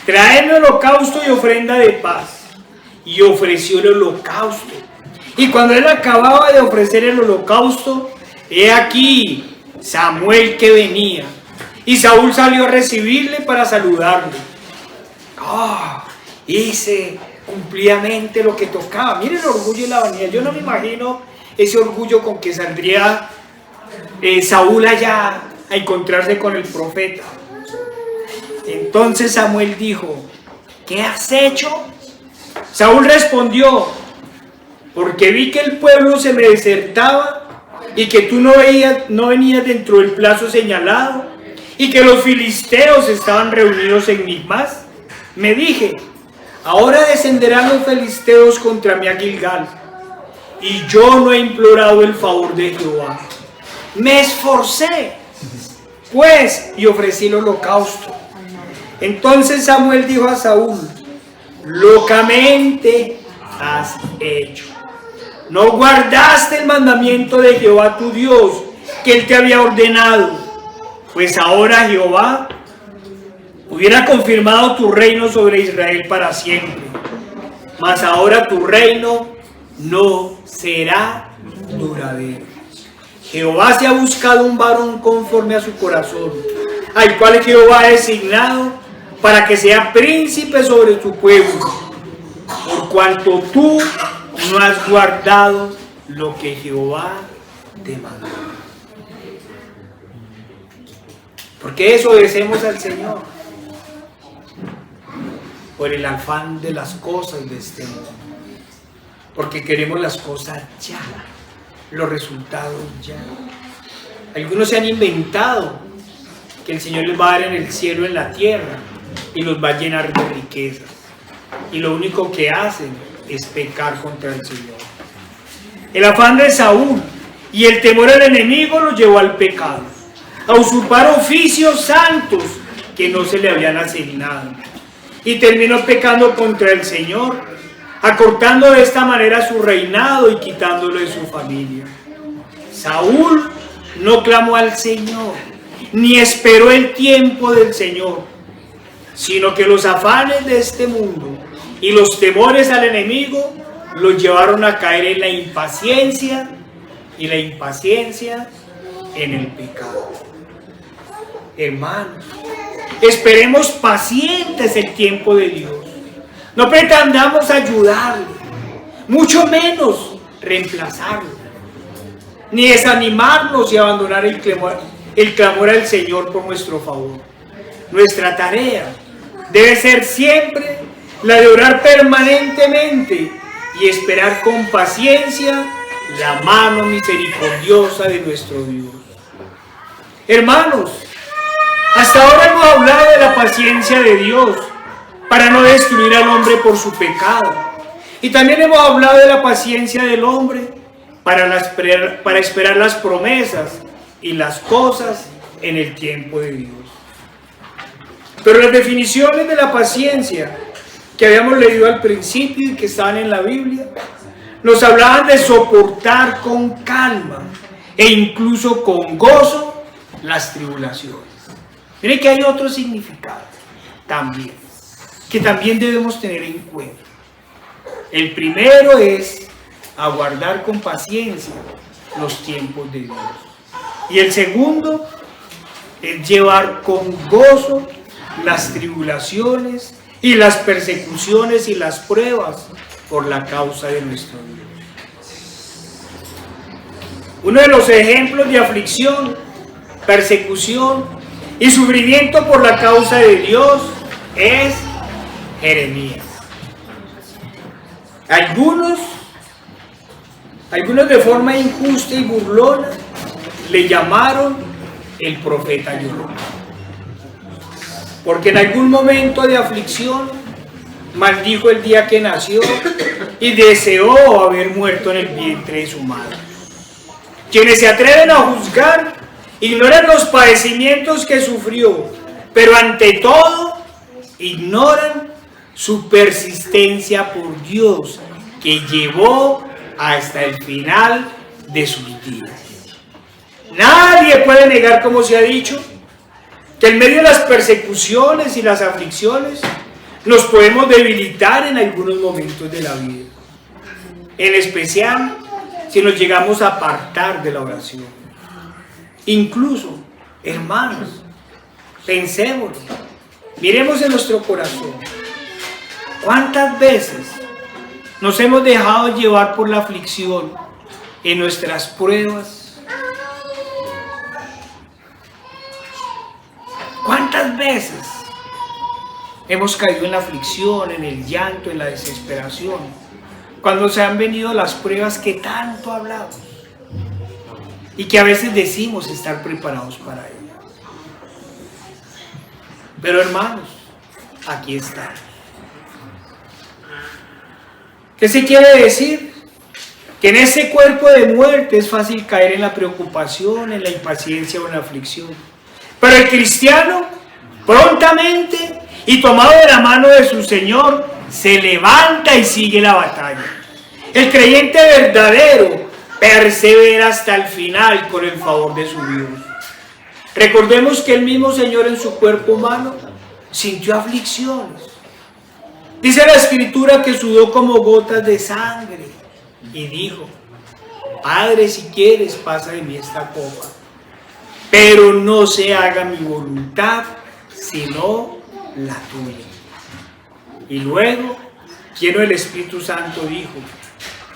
traedme holocausto y ofrenda de paz. Y ofreció el holocausto. Y cuando él acababa de ofrecer el holocausto, he aquí Samuel que venía. Y Saúl salió a recibirle para saludarle. Hice cumplidamente lo que tocaba. Miren el orgullo y la vanidad. Yo no me imagino ese orgullo con que saldría Saúl allá a encontrarse con el profeta. Entonces Samuel dijo, ¿qué has hecho? Saúl respondió, porque vi que el pueblo se me desertaba y que tú no venías dentro del plazo señalado y que los filisteos estaban reunidos en Micmas. Me dije, ahora descenderán los filisteos contra mí a Gilgal, y yo no he implorado el favor de Jehová. Me esforcé, pues, y ofrecí el holocausto. Entonces Samuel dijo a Saúl, locamente has hecho. No guardaste el mandamiento de Jehová tu Dios, que él te había ordenado. Pues ahora Jehová hubiera confirmado tu reino sobre Israel para siempre. Mas ahora tu reino no será duradero. Jehová se ha buscado un varón conforme a su corazón, al cual Jehová ha designado para que sea príncipe sobre tu pueblo, por cuanto tú no has guardado lo que Jehová te mandó. ¿Por qué desobedecemos al Señor? Por el afán de las cosas de este mundo. Porque queremos las cosas ya, los resultados ya. Algunos se han inventado que el Señor les va a dar en el cielo, en la tierra, y los va a llenar de riquezas. Y lo único que hacen es pecar contra el Señor. El afán de Saúl y el temor al enemigo lo llevó al pecado, a usurpar oficios santos que no se le habían asignado. Y terminó pecando contra el Señor, acortando de esta manera su reinado y quitándolo de su familia. Saúl no clamó al Señor, ni esperó el tiempo del Señor, sino que los afanes de este mundo y los temores al enemigo los llevaron a caer en la impaciencia, y la impaciencia en el pecado. Hermanos, esperemos pacientes el tiempo de Dios. No pretendamos ayudarle, mucho menos reemplazarlo, ni desanimarnos y abandonar el clamor al Señor por nuestro favor. Nuestra tarea debe ser siempre la de orar permanentemente y esperar con paciencia la mano misericordiosa de nuestro Dios. Hermanos, hasta ahora hemos hablado de la paciencia de Dios para no destruir al hombre por su pecado. Y también hemos hablado de la paciencia del hombre para esperar las promesas y las cosas en el tiempo de Dios. Pero las definiciones de la paciencia que habíamos leído al principio y que estaban en la Biblia, nos hablaban de soportar con calma e incluso con gozo las tribulaciones. Miren que hay otro significado también, que también debemos tener en cuenta. El primero es aguardar con paciencia los tiempos de Dios. Y el segundo es llevar con gozo las tribulaciones y las persecuciones y las pruebas por la causa de nuestro Dios. Uno de los ejemplos de aflicción, persecución y sufrimiento por la causa de Dios es Jeremías. Algunos de forma injusta y burlona le llamaron el profeta llorón, porque en algún momento de aflicción maldijo el día que nació y deseó haber muerto en el vientre de su madre. Quienes se atreven a juzgar ignoran los padecimientos que sufrió, pero ante todo ignoran su persistencia por Dios, que llevó hasta el final de sus días. Nadie puede negar, como se ha dicho, que en medio de las persecuciones y las aflicciones nos podemos debilitar en algunos momentos de la vida, en especial si nos llegamos a apartar de la oración. Incluso, hermanos, pensemos, miremos en nuestro corazón. ¿Cuántas veces nos hemos dejado llevar por la aflicción en nuestras pruebas? ¿Cuántas veces hemos caído en la aflicción, en el llanto, en la desesperación, cuando se han venido las pruebas que tanto hablamos y que a veces decimos estar preparados para ellas? Pero hermanos, aquí está. ¿Qué se quiere decir? Que en ese cuerpo de muerte es fácil caer en la preocupación, en la impaciencia o en la aflicción. Pero el cristiano, prontamente y tomado de la mano de su Señor, se levanta y sigue la batalla. El creyente verdadero persevera hasta el final con el favor de su Dios. Recordemos que el mismo Señor en su cuerpo humano sintió aflicciones. Dice la Escritura que sudó como gotas de sangre y dijo: Padre, si quieres, pasa de mí esta copa, pero no se haga mi voluntad, sino la tuya. Y luego, lleno del Espíritu Santo, dijo: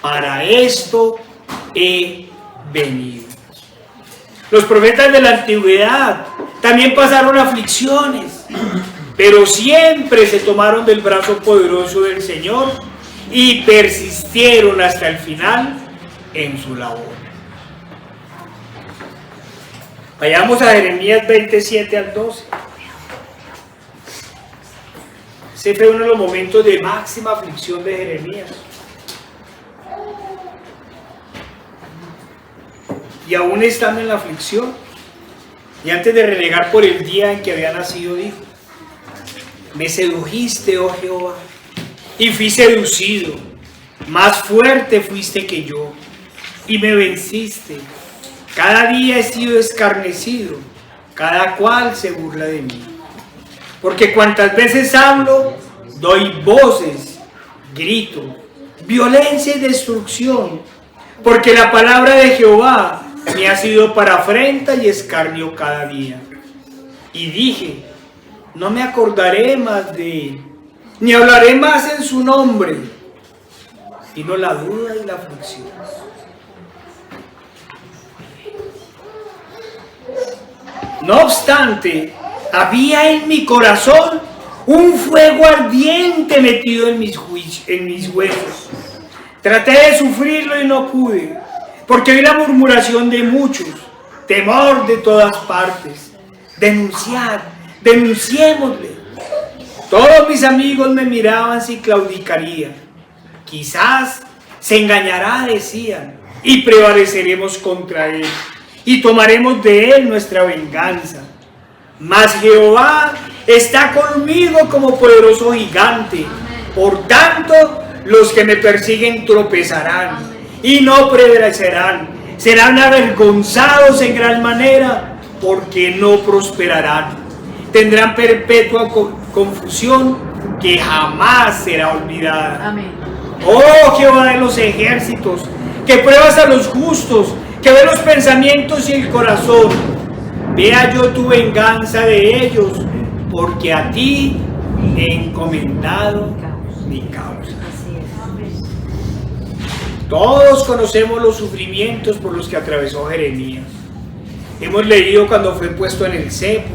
para esto he venido. Los profetas de la antigüedad también pasaron aflicciones, pero siempre se tomaron del brazo poderoso del Señor y persistieron hasta el final en su labor. Vayamos a Jeremías 27 al 12. Ese fue uno de los momentos de máxima aflicción de Jeremías. Y aún estando en la aflicción, y antes de renegar por el día en que había nacido, dijo: me sedujiste, oh Jehová, y fui seducido, más fuerte fuiste que yo, y me venciste. Cada día he sido escarnecido, cada cual se burla de mí. Porque cuantas veces hablo, doy voces, grito, violencia y destrucción, porque la palabra de Jehová me ha sido para afrenta y escarnio cada día. Y dije: no me acordaré más de él, ni hablaré más en su nombre. Vino la duda y la aflicción. No obstante, había en mi corazón un fuego ardiente metido en mis huesos. Traté de sufrirlo y no pude, porque oí la murmuración de muchos, temor de todas partes. Denunciémosle. Todos mis amigos me miraban si claudicaría. Quizás se engañará, decían, y prevaleceremos contra él, y tomaremos de él nuestra venganza. Mas Jehová está conmigo como poderoso gigante. Por tanto, los que me persiguen tropezarán y no prevalecerán. Serán avergonzados en gran manera, porque no prosperarán. Tendrán perpetua confusión que jamás será olvidada. Amén. Oh Jehová de los ejércitos, que pruebas a los justos, que ves los pensamientos y el corazón. Vea yo tu venganza de ellos, porque a ti he encomendado mi causa. Todos conocemos los sufrimientos por los que atravesó Jeremías. Hemos leído cuando fue puesto en el cepo,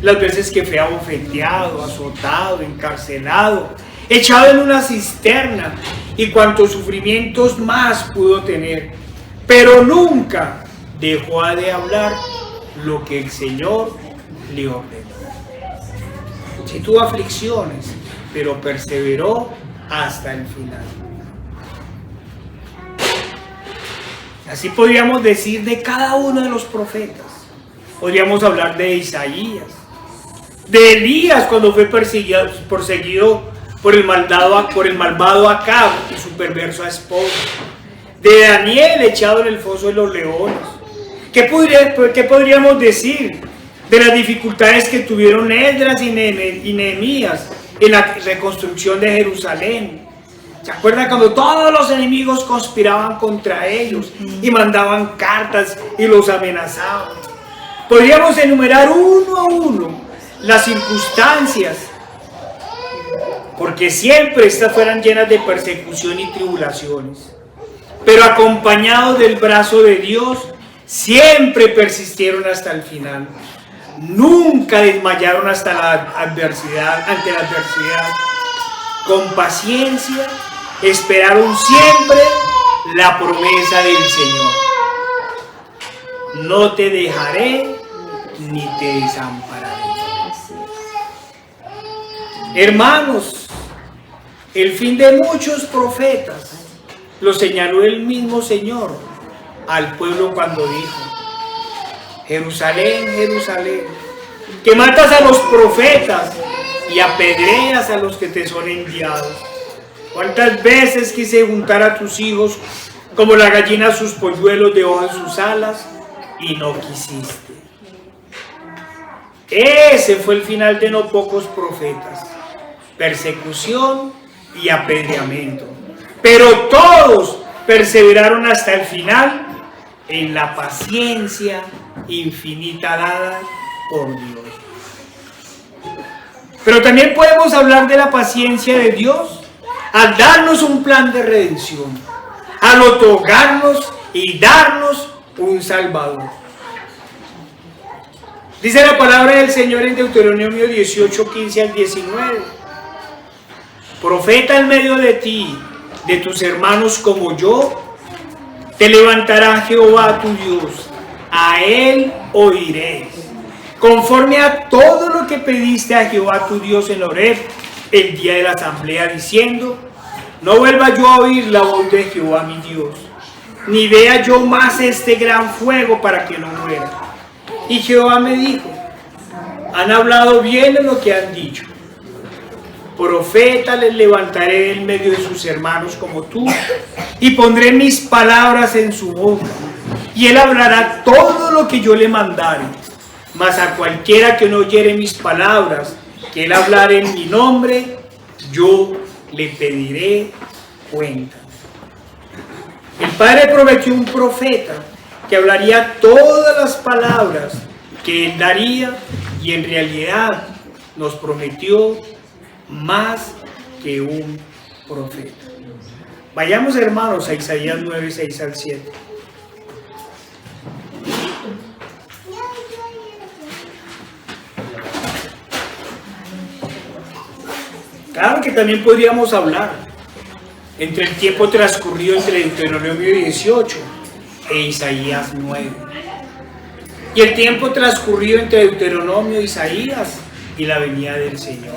las veces que fue abofeteado, azotado, encarcelado, echado en una cisterna y cuantos sufrimientos más pudo tener. Pero nunca dejó de hablar lo que el Señor le ordenó. Sí tuvo aflicciones, pero perseveró hasta el final. Así podríamos decir de cada uno de los profetas. Podríamos hablar de Isaías, de Elías cuando fue perseguido por el malvado Acab y su perverso esposo, de Daniel echado en el foso de los leones. ¿Qué podríamos decir de las dificultades que tuvieron Esdras y Nehemías en la reconstrucción de Jerusalén? ¿Se acuerdan cuando todos los enemigos conspiraban contra ellos y mandaban cartas y los amenazaban? Podríamos enumerar uno a uno las circunstancias, porque siempre estas fueran llenas de persecución y tribulaciones, pero acompañados del brazo de Dios, siempre persistieron hasta el final. Nunca desmayaron ante la adversidad. Con paciencia esperaron siempre la promesa del Señor. No te dejaré ni te desampararé. Hermanos, el fin de muchos profetas lo señaló el mismo Señor al pueblo cuando dijo: Jerusalén, Jerusalén, que matas a los profetas y apedreas a los que te son enviados. ¿Cuántas veces quise juntar a tus hijos como la gallina a sus polluelos debajo de sus alas y no quisiste? Ese fue el final de no pocos profetas: persecución y apedreamiento. Pero todos perseveraron hasta el final en la paciencia infinita dada por Dios. Pero también podemos hablar de la paciencia de Dios al darnos un plan de redención, al otorgarnos y darnos un Salvador. Dice la palabra del Señor en Deuteronomio 18, 15 al 19: Profeta en medio de ti, de tus hermanos como yo, te levantará Jehová tu Dios, a él oiréis, conforme a todo lo que pediste a Jehová tu Dios en Horeb el día de la asamblea, diciendo: no vuelva yo a oír la voz de Jehová mi Dios, ni vea yo más este gran fuego para que no muera. Y Jehová me dijo: han hablado bien de lo que han dicho. Profeta les levantaré en medio de sus hermanos como tú, y pondré mis palabras en su boca, y él hablará todo lo que yo le mandare. Mas a cualquiera que no oyere mis palabras, que él hablare en mi nombre, yo le pediré cuenta. El Padre prometió un profeta que hablaría todas las palabras que él daría, y en realidad nos prometió más que un profeta. Vayamos, hermanos, a Isaías 9, 6 al 7. Claro que también podríamos hablar entre el tiempo transcurrido entre Deuteronomio 18 e Isaías 9. Y el tiempo transcurrido entre Deuteronomio, Isaías y la venida del Señor.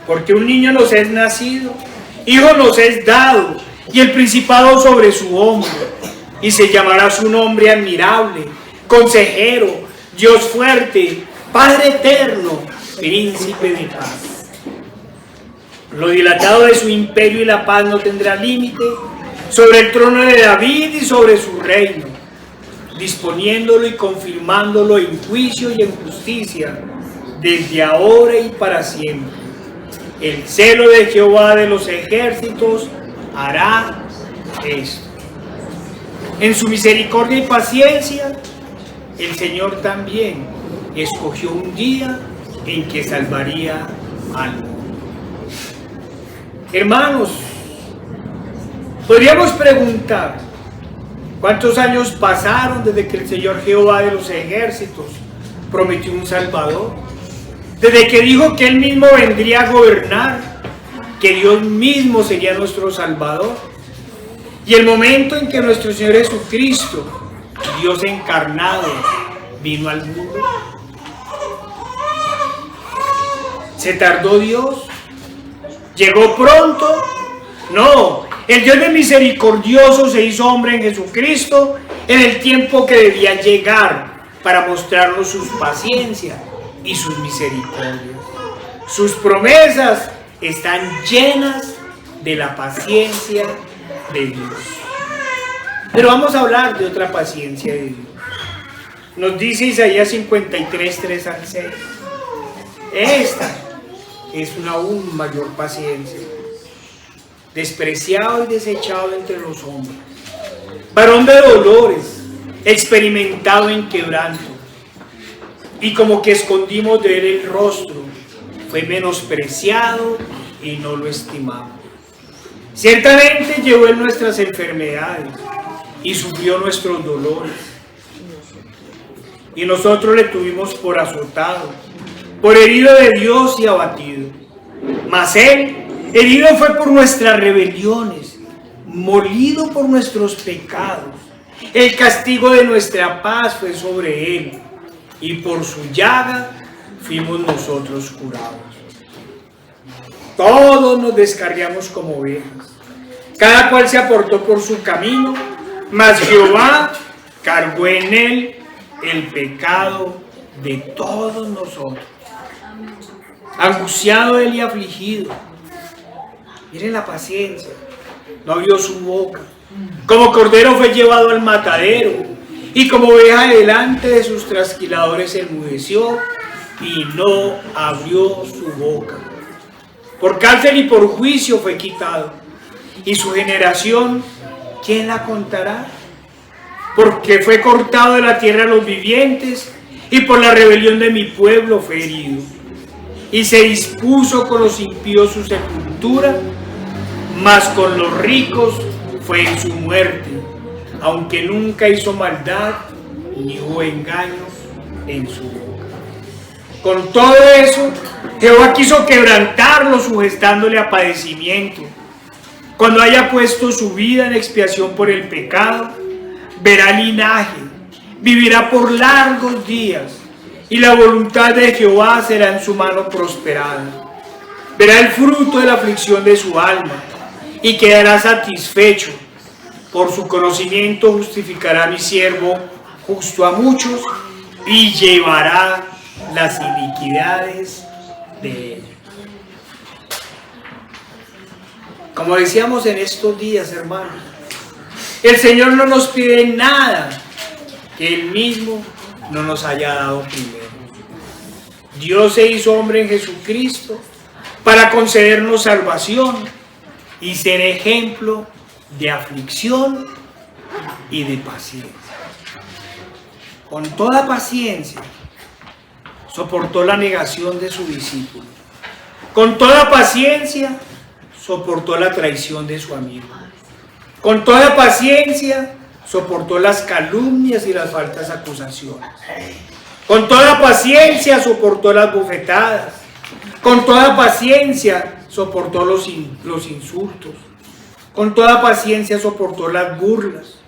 Porque un niño nos es nacido, hijo nos es dado, y el principado sobre su hombro, y se llamará su nombre admirable, consejero, Dios fuerte, Padre eterno, príncipe de paz. Lo dilatado de su imperio y la paz no tendrá límite sobre el trono de David y sobre su reino, disponiéndolo y confirmándolo en juicio y en justicia, desde ahora y para siempre. El celo de Jehová de los ejércitos hará esto. En su misericordia y paciencia, el Señor también escogió un día en que salvaría al mundo. Hermanos, podríamos preguntar, ¿cuántos años pasaron desde que el Señor Jehová de los ejércitos prometió un Salvador? Desde que dijo que Él mismo vendría a gobernar, que Dios mismo sería nuestro Salvador. Y el momento en que nuestro Señor Jesucristo, Dios encarnado, vino al mundo. ¿Se tardó Dios? ¿Llegó pronto? No, el Dios de misericordioso se hizo hombre en Jesucristo en el tiempo que debía llegar para mostrarnos sus paciencias y sus misericordias. Sus promesas están llenas de la paciencia de Dios. Pero vamos a hablar de otra paciencia de Dios. Nos dice Isaías 53, 3 al 6. Esta es una aún mayor paciencia. Despreciado y desechado entre los hombres, varón de dolores, experimentado en quebranto, y como que escondimos de él el rostro, fue menospreciado y no lo estimamos. Ciertamente llevó él nuestras enfermedades y sufrió nuestros dolores, y nosotros le tuvimos por azotado, por herido de Dios y abatido. Mas él herido fue por nuestras rebeliones, molido por nuestros pecados. El castigo de nuestra paz fue sobre él, y por su llaga fuimos nosotros curados. Todos nos descarriamos como ovejas, cada cual se aportó por su camino, mas Jehová cargó en él el pecado de todos nosotros. Angustiado él y afligido. Miren la paciencia. No abrió su boca. Como cordero fue llevado al matadero, y como oveja delante de sus trasquiladores enmudeció y no abrió su boca. Por cárcel y por juicio fue quitado. Y su generación, ¿quién la contará? Porque fue cortado de la tierra a los vivientes, y por la rebelión de mi pueblo fue herido. Y se dispuso con los impíos su sepultura, mas con los ricos fue en su muerte, aunque nunca hizo maldad ni hubo engaño en su boca. Con todo eso, Jehová quiso quebrantarlo, sujetándole a padecimiento. Cuando haya puesto su vida en expiación por el pecado, verá linaje, vivirá por largos días, y la voluntad de Jehová será en su mano prosperada. Verá el fruto de la aflicción de su alma, y quedará satisfecho. Por su conocimiento justificará a mi siervo justo a muchos, y llevará las iniquidades de él. Como decíamos en estos días, hermanos, el Señor no nos pide nada que Él mismo no nos haya dado primero. Dios se hizo hombre en Jesucristo para concedernos salvación y ser ejemplo de aflicción y de paciencia. Con toda paciencia soportó la negación de su discípulo. Con toda paciencia soportó la traición de su amigo. Con toda paciencia soportó las calumnias y las falsas acusaciones. Con toda paciencia soportó las bofetadas Con toda paciencia soportó los insultos. Con toda paciencia soportó las burlas.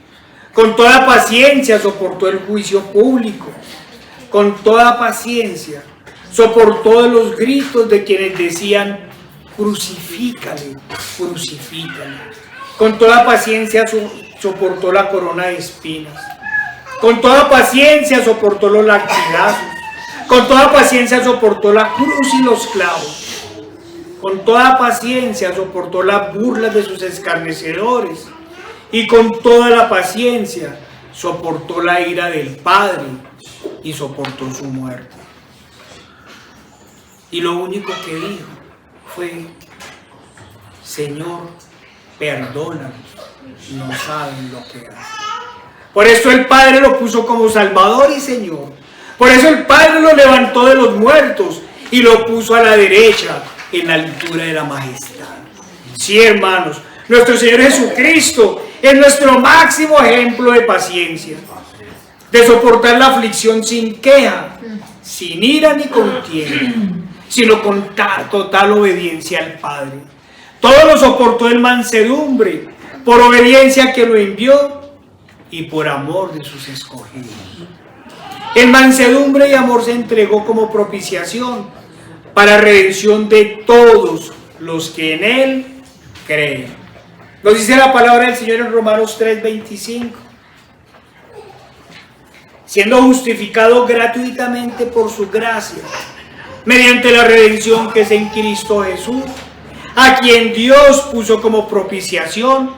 Con toda paciencia soportó el juicio público. Con toda paciencia soportó los gritos de quienes decían: crucifícale, crucifícale. Con toda paciencia soportó la corona de espinas. Con toda paciencia soportó los latigazos. Con toda paciencia soportó la cruz y los clavos. Con toda paciencia soportó las burlas de sus escarnecedores. Y con toda la paciencia soportó la ira del Padre y soportó su muerte. Y lo único que dijo fue: Señor, perdónanos, no saben lo que hacen. Por eso el Padre lo puso como Salvador y Señor. Por eso el Padre lo levantó de los muertos y lo puso a la derecha en la altura de la majestad. Sí, hermanos, nuestro Señor Jesucristo es nuestro máximo ejemplo de paciencia, de soportar la aflicción sin queja, sin ira ni contienda, sino con total obediencia al Padre. Todo lo soportó en mansedumbre, por obediencia a quien lo envió y por amor de sus escogidos. En mansedumbre y amor se entregó como propiciación para redención de todos los que en Él creen. Nos dice la palabra del Señor en Romanos 3:25. Siendo justificado gratuitamente por su gracia, mediante la redención que es en Cristo Jesús, a quien Dios puso como propiciación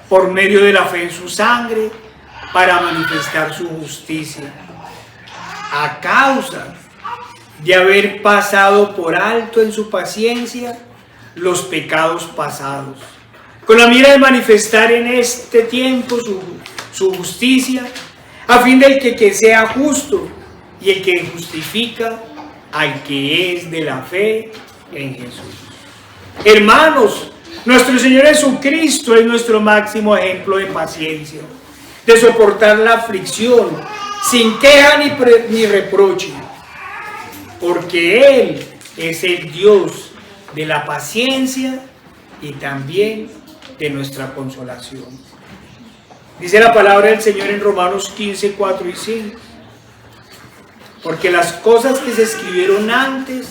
por medio de la fe en su sangre, para manifestar su justicia, a causa de haber pasado por alto en su paciencia los pecados pasados, con la mira de manifestar en este tiempo su justicia, a fin del que sea justo y el que justifica al que es de la fe en Jesús. Hermanos, nuestro Señor Jesucristo es nuestro máximo ejemplo de paciencia, de soportar la aflicción sin queja ni reproche, porque Él es el Dios de la paciencia y también de nuestra consolación. Dice la palabra del Señor en Romanos 15, 4 y 5. Porque las cosas que se escribieron antes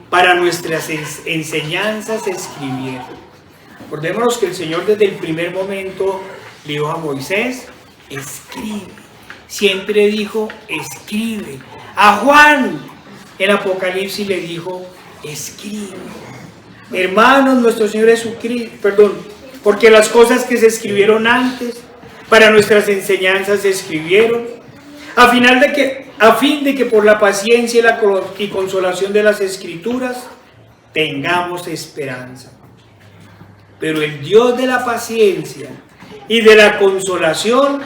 para nuestras enseñanzas se escribieron. Acordémonos que el Señor desde el primer momento le dijo a Moisés: escribe. Siempre dijo: escribe. A Juan en Apocalipsis le dijo: escribe. Hermanos, nuestro Señor Jesucristo, porque las cosas que se escribieron antes para nuestras enseñanzas se escribieron, a fin de que por la paciencia y consolación de las Escrituras tengamos esperanza. Pero el Dios de la paciencia y de la consolación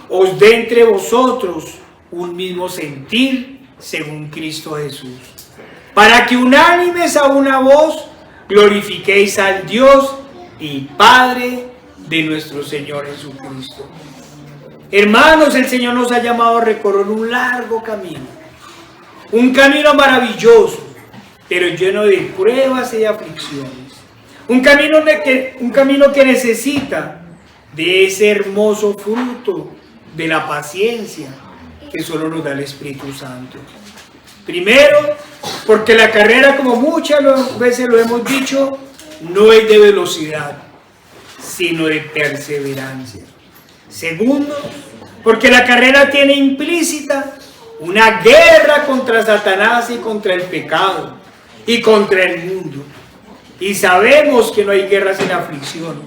os dé entre vosotros un mismo sentir según Cristo Jesús, para que unánimes a una voz glorifiquéis al Dios y Padre de nuestro Señor Jesucristo. Hermanos, el Señor nos ha llamado a recorrer un largo camino, un camino maravilloso, pero lleno de pruebas y aflicciones, un camino que necesita de ese hermoso fruto de la paciencia que solo nos da el Espíritu Santo. Primero, porque la carrera, como muchas veces lo hemos dicho, no es de velocidad, sino de perseverancia. Segundo, porque la carrera tiene implícita una guerra contra Satanás y contra el pecado y contra el mundo. Y sabemos que no hay guerra sin aflicción,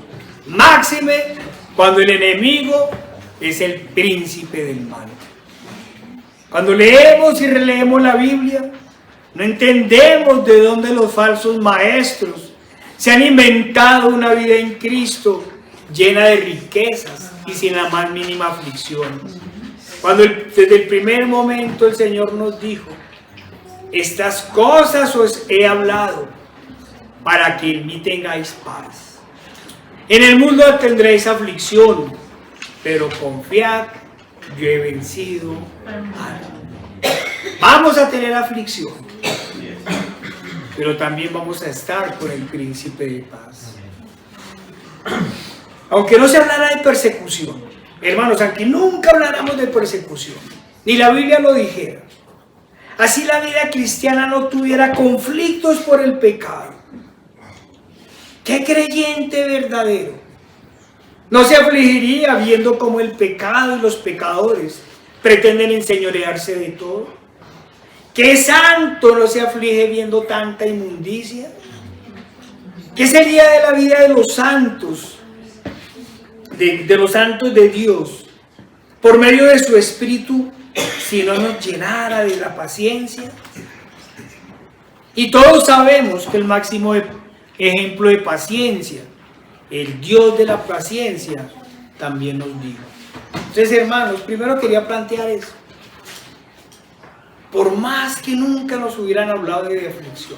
máxime cuando el enemigo es el príncipe del mal. Cuando leemos y releemos la Biblia, no entendemos de dónde los falsos maestros se han inventado una vida en Cristo llena de riquezas y sin la más mínima aflicción. Cuando desde el primer momento el Señor nos dijo: estas cosas os he hablado para que en mí tengáis paz. En el mundo tendréis aflicción, pero confiad, yo he vencido al mundo. Vamos a tener aflicción. pero también vamos a estar con el príncipe de paz. Aunque no se hablara de persecución, hermanos, aunque nunca habláramos de persecución, ni la Biblia lo dijera, así la vida cristiana no tuviera conflictos por el pecado, ¿qué creyente verdadero no se afligiría viendo cómo el pecado y los pecadores pretenden enseñorearse de todo? ¿Qué santo no se aflige viendo tanta inmundicia? ¿Qué sería de la vida de los santos, de los santos de Dios, por medio de su Espíritu, si no nos llenara de la paciencia? Y todos sabemos que el máximo ejemplo de paciencia, el Dios de la paciencia, también nos dijo. Entonces, hermanos, primero quería plantear eso. Por más que nunca nos hubieran hablado de aflicción,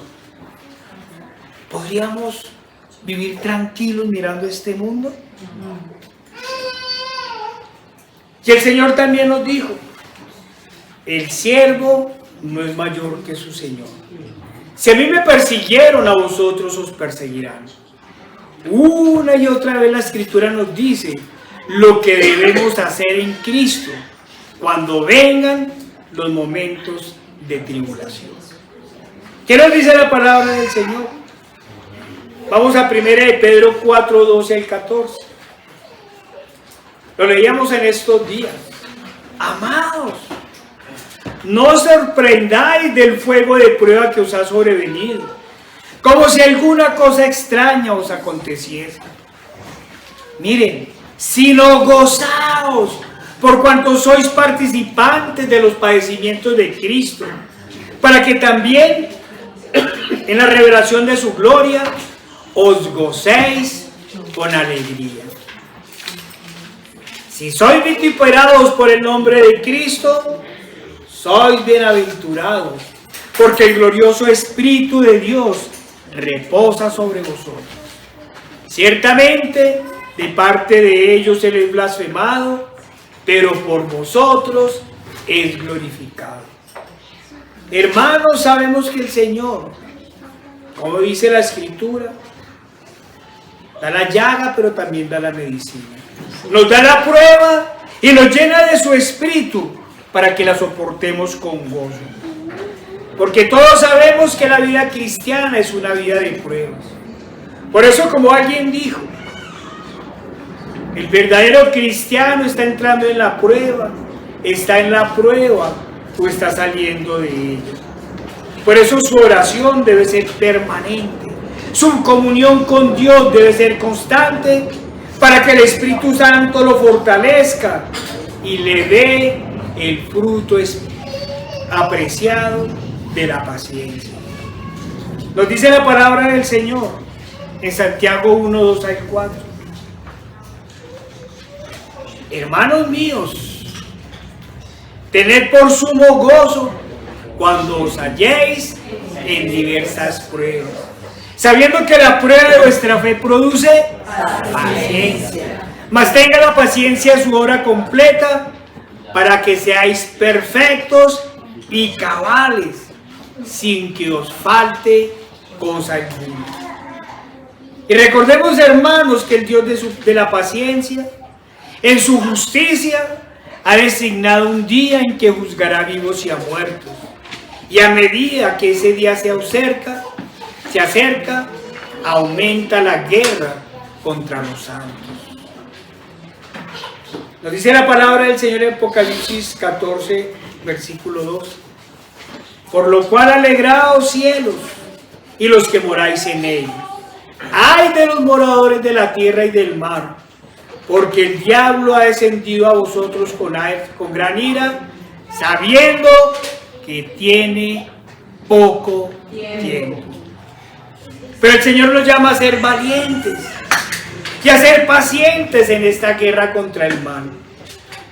¿podríamos vivir tranquilos mirando este mundo? Y el Señor también nos dijo, el siervo no es mayor que su Señor. Si a mí me persiguieron, a vosotros os perseguirán. Una y otra vez la Escritura nos dice lo que debemos hacer en Cristo cuando vengan los momentos de tribulación. ¿Qué nos dice la palabra del Señor? Vamos a 1 de Pedro 4, 12 al 14. Lo leíamos en estos días. Amados, no os sorprendáis del fuego de prueba que os ha sobrevenido, como si alguna cosa extraña os aconteciese. Miren, sino gozaos por cuanto sois participantes de los padecimientos de Cristo, para que también en la revelación de su gloria os gocéis con alegría. Si sois vituperados por el nombre de Cristo, sois bienaventurados, porque el glorioso Espíritu de Dios reposa sobre vosotros. Ciertamente, de parte de ellos Él es blasfemado, pero por vosotros es glorificado. Hermanos, sabemos que el Señor, como dice la Escritura, da la llaga, pero también da la medicina. Nos da la prueba y nos llena de su Espíritu para que la soportemos con gozo. Porque todos sabemos que la vida cristiana es una vida de pruebas. Por eso, como alguien dijo, el verdadero cristiano está entrando en la prueba, está en la prueba o está saliendo de ella. Por eso su oración debe ser permanente, su comunión con Dios debe ser constante, para que el Espíritu Santo lo fortalezca y le dé el fruto apreciado de la paciencia. Nos dice la palabra del Señor en Santiago 1, 2 al 4. Hermanos míos, tened por sumo gozo cuando os halléis en diversas pruebas, sabiendo que la prueba de vuestra fe produce paciencia. Mas tenga la paciencia su obra completa, para que seáis perfectos y cabales, sin que os falte cosa alguna. Y recordemos, hermanos, que el Dios de la paciencia, en su justicia, ha designado un día en que juzgará vivos y a muertos. Y a medida que ese día se acerca, aumenta la guerra contra los santos. Nos dice la palabra del Señor en Apocalipsis 14, versículo 2. Por lo cual alegraos cielos y los que moráis en ellos. Ay de los moradores de la tierra y del mar, porque el diablo ha descendido a vosotros con gran ira, sabiendo que tiene poco tiempo. Pero el Señor nos llama a ser valientes y a ser pacientes en esta guerra contra el mal.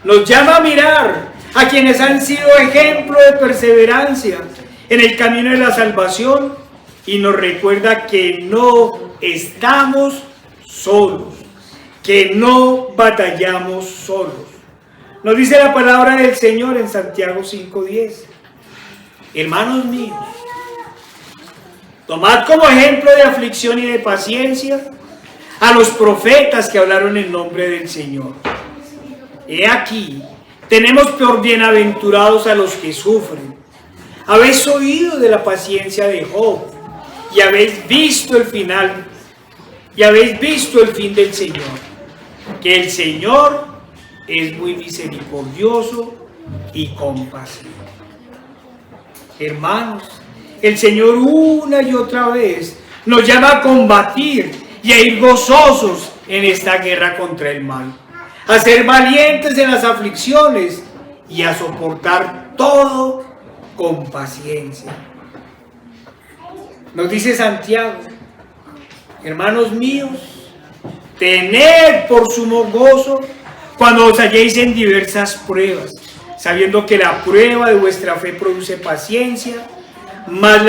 Nos llama a mirar a quienes han sido ejemplo de perseverancia en el camino de la salvación y nos recuerda que no estamos solos, que no batallamos solos. Nos dice la palabra del Señor en Santiago 5:10. Hermanos míos, Tomad como ejemplo de aflicción y de paciencia a los profetas que hablaron en nombre del Señor. He aquí, tenemos por bienaventurados a los que sufren. Habéis oído de la paciencia de Job y habéis visto el final, y habéis visto el fin del Señor, que el Señor es muy misericordioso y compasivo. Hermanos, el Señor una y otra vez nos llama a combatir y a ir gozosos en esta guerra contra el mal, a ser valientes en las aflicciones y a soportar todo con paciencia. Nos dice Santiago: hermanos míos, tened por sumo gozo cuando os halléis en diversas pruebas, sabiendo que la prueba de vuestra fe produce paciencia, mas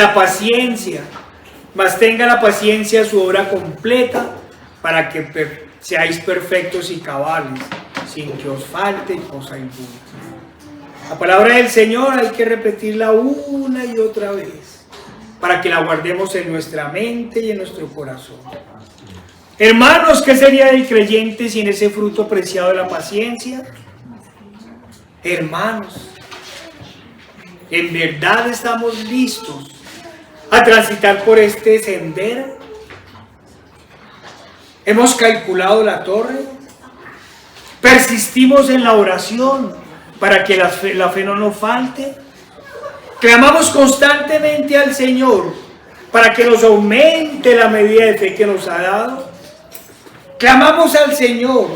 tenga la paciencia su obra completa, para que seáis perfectos y cabales, sin que os falte cosa alguna. La palabra del Señor hay que repetirla una y otra vez, para que la guardemos en nuestra mente y en nuestro corazón. Hermanos, ¿qué sería del creyente sin ese fruto preciado de la paciencia? Hermanos, ¿en verdad estamos listos a transitar por este sendero? ¿Hemos calculado la torre? ¿Persistimos en la oración para que la fe no nos falte? ¿Clamamos constantemente al Señor para que nos aumente la medida de fe que nos ha dado? ¿Clamamos al Señor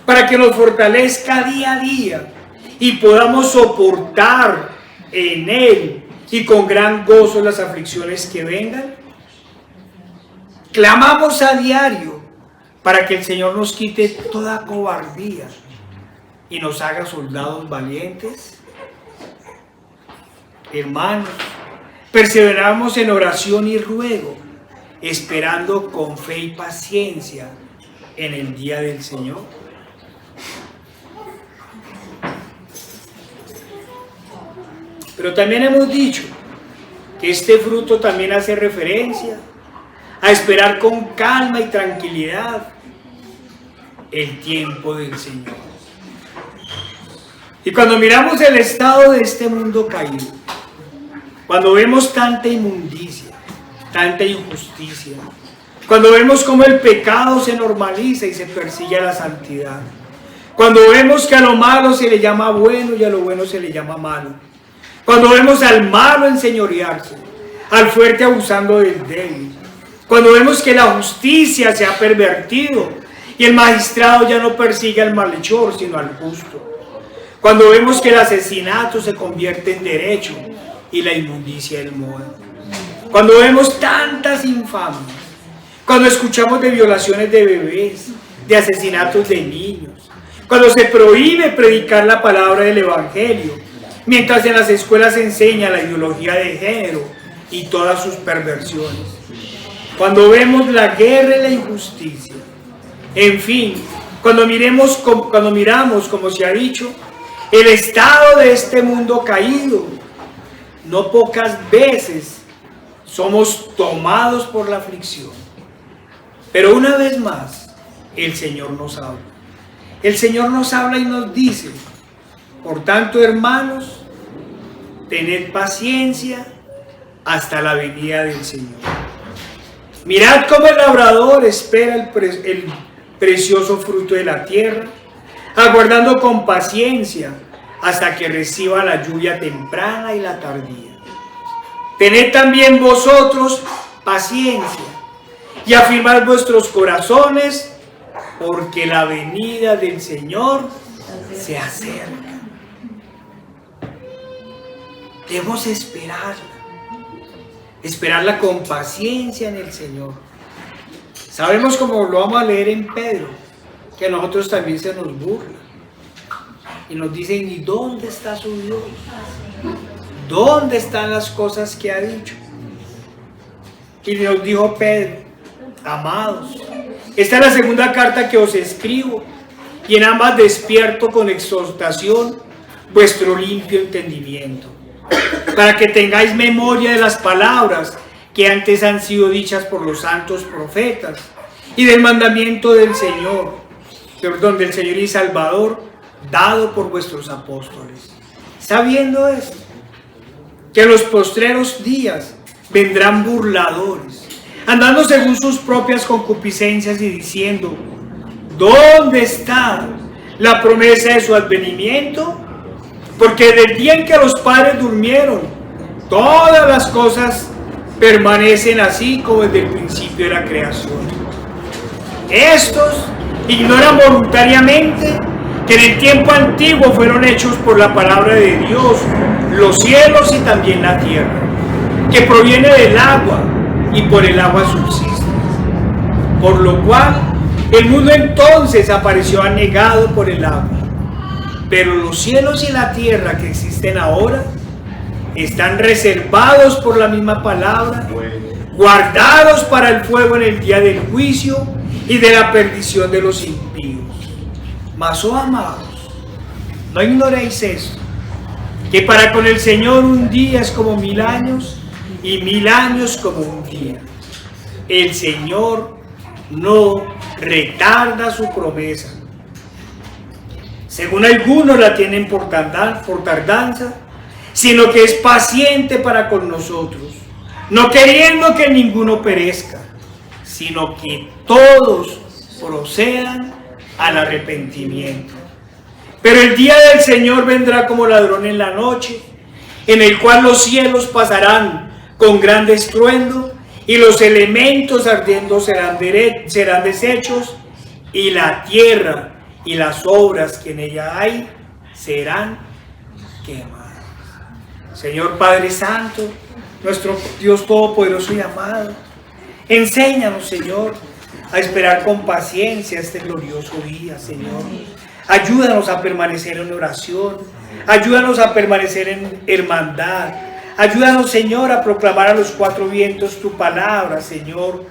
para que nos fortalezca día a día y podamos soportar en Él y con gran gozo las aflicciones que vengan? ¿Clamamos a diario para que el Señor nos quite toda cobardía y nos haga soldados valientes? Hermanos, perseveramos en oración y ruego, esperando con fe y paciencia en el día del Señor. Pero también hemos dicho que este fruto también hace referencia a esperar con calma y tranquilidad el tiempo del Señor. Y cuando miramos el estado de este mundo caído, cuando vemos tanta inmundicia, tanta injusticia, cuando vemos cómo el pecado se normaliza y se persigue a la santidad, cuando vemos que a lo malo se le llama bueno y a lo bueno se le llama malo, cuando vemos al malo enseñorearse, al fuerte abusando del débil, cuando vemos que la justicia se ha pervertido y el magistrado ya no persigue al malhechor sino al justo, cuando vemos que el asesinato se convierte en derecho y la inmundicia en moda, cuando vemos tantas infamias, cuando escuchamos de violaciones de bebés, de asesinatos de niños, cuando se prohíbe predicar la palabra del Evangelio, mientras en las escuelas se enseña la ideología de género y todas sus perversiones, cuando vemos la guerra y la injusticia, en fin, cuando miramos, como se ha dicho, el estado de este mundo caído, no pocas veces somos tomados por la aflicción. Pero una vez más, el Señor nos habla. El Señor nos habla y nos dice: por tanto, hermanos, tened paciencia hasta la venida del Señor. Mirad cómo el labrador espera el precioso fruto de la tierra, aguardando con paciencia hasta que reciba la lluvia temprana y la tardía. Tened también vosotros paciencia y afirmad vuestros corazones, porque la venida del Señor se acerca. Debemos esperarla con paciencia en el Señor. Sabemos, como lo vamos a leer en Pedro, que a nosotros también se nos burla y nos dicen: ¿y dónde está su Dios? ¿Dónde están las cosas que ha dicho? Y nos dijo Pedro: amados, esta es la segunda carta que os escribo, y en ambas despierto con exhortación vuestro limpio entendimiento, para que tengáis memoria de las palabras que antes han sido dichas por los santos profetas, y del mandamiento del Señor y Salvador, dado por vuestros apóstoles. Sabiendo esto, que en los postreros días vendrán burladores, andando según sus propias concupiscencias y diciendo: ¿dónde está la promesa de su advenimiento? Porque del día en que los padres durmieron, todas las cosas permanecen así como desde el principio de la creación. Estos ignoran voluntariamente que en el tiempo antiguo fueron hechos por la palabra de Dios los cielos y también la tierra, que proviene del agua y por el agua subsiste. Por lo cual el mundo entonces apareció anegado por el agua. Pero los cielos y la tierra que existen ahora están reservados por la misma palabra, guardados para el fuego en el día del juicio y de la perdición de los impíos. Mas, oh amados, no ignoréis esto, que para con el Señor un día es como 1000 años y 1000 años como un día. El Señor no retarda su promesa, según algunos la tienen por tardanza, sino que es paciente para con nosotros, no queriendo que ninguno perezca, sino que todos procedan al arrepentimiento. Pero el día del Señor vendrá como ladrón en la noche, en el cual los cielos pasarán con gran estruendo, y los elementos ardiendo serán deshechos, y la tierra y las obras que en ella hay serán quemadas. Señor Padre Santo, nuestro Dios Todopoderoso y amado, enséñanos, Señor, a esperar con paciencia este glorioso día, Señor. Ayúdanos a permanecer en oración, ayúdanos a permanecer en hermandad, ayúdanos, Señor, a proclamar a los 4 vientos tu palabra, Señor.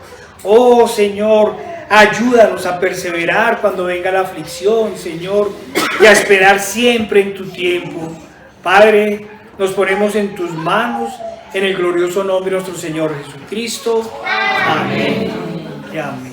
Oh, Señor, ayúdanos a perseverar cuando venga la aflicción, Señor, y a esperar siempre en tu tiempo. Padre, nos ponemos en tus manos, en el glorioso nombre de nuestro Señor Jesucristo. Amén y amén.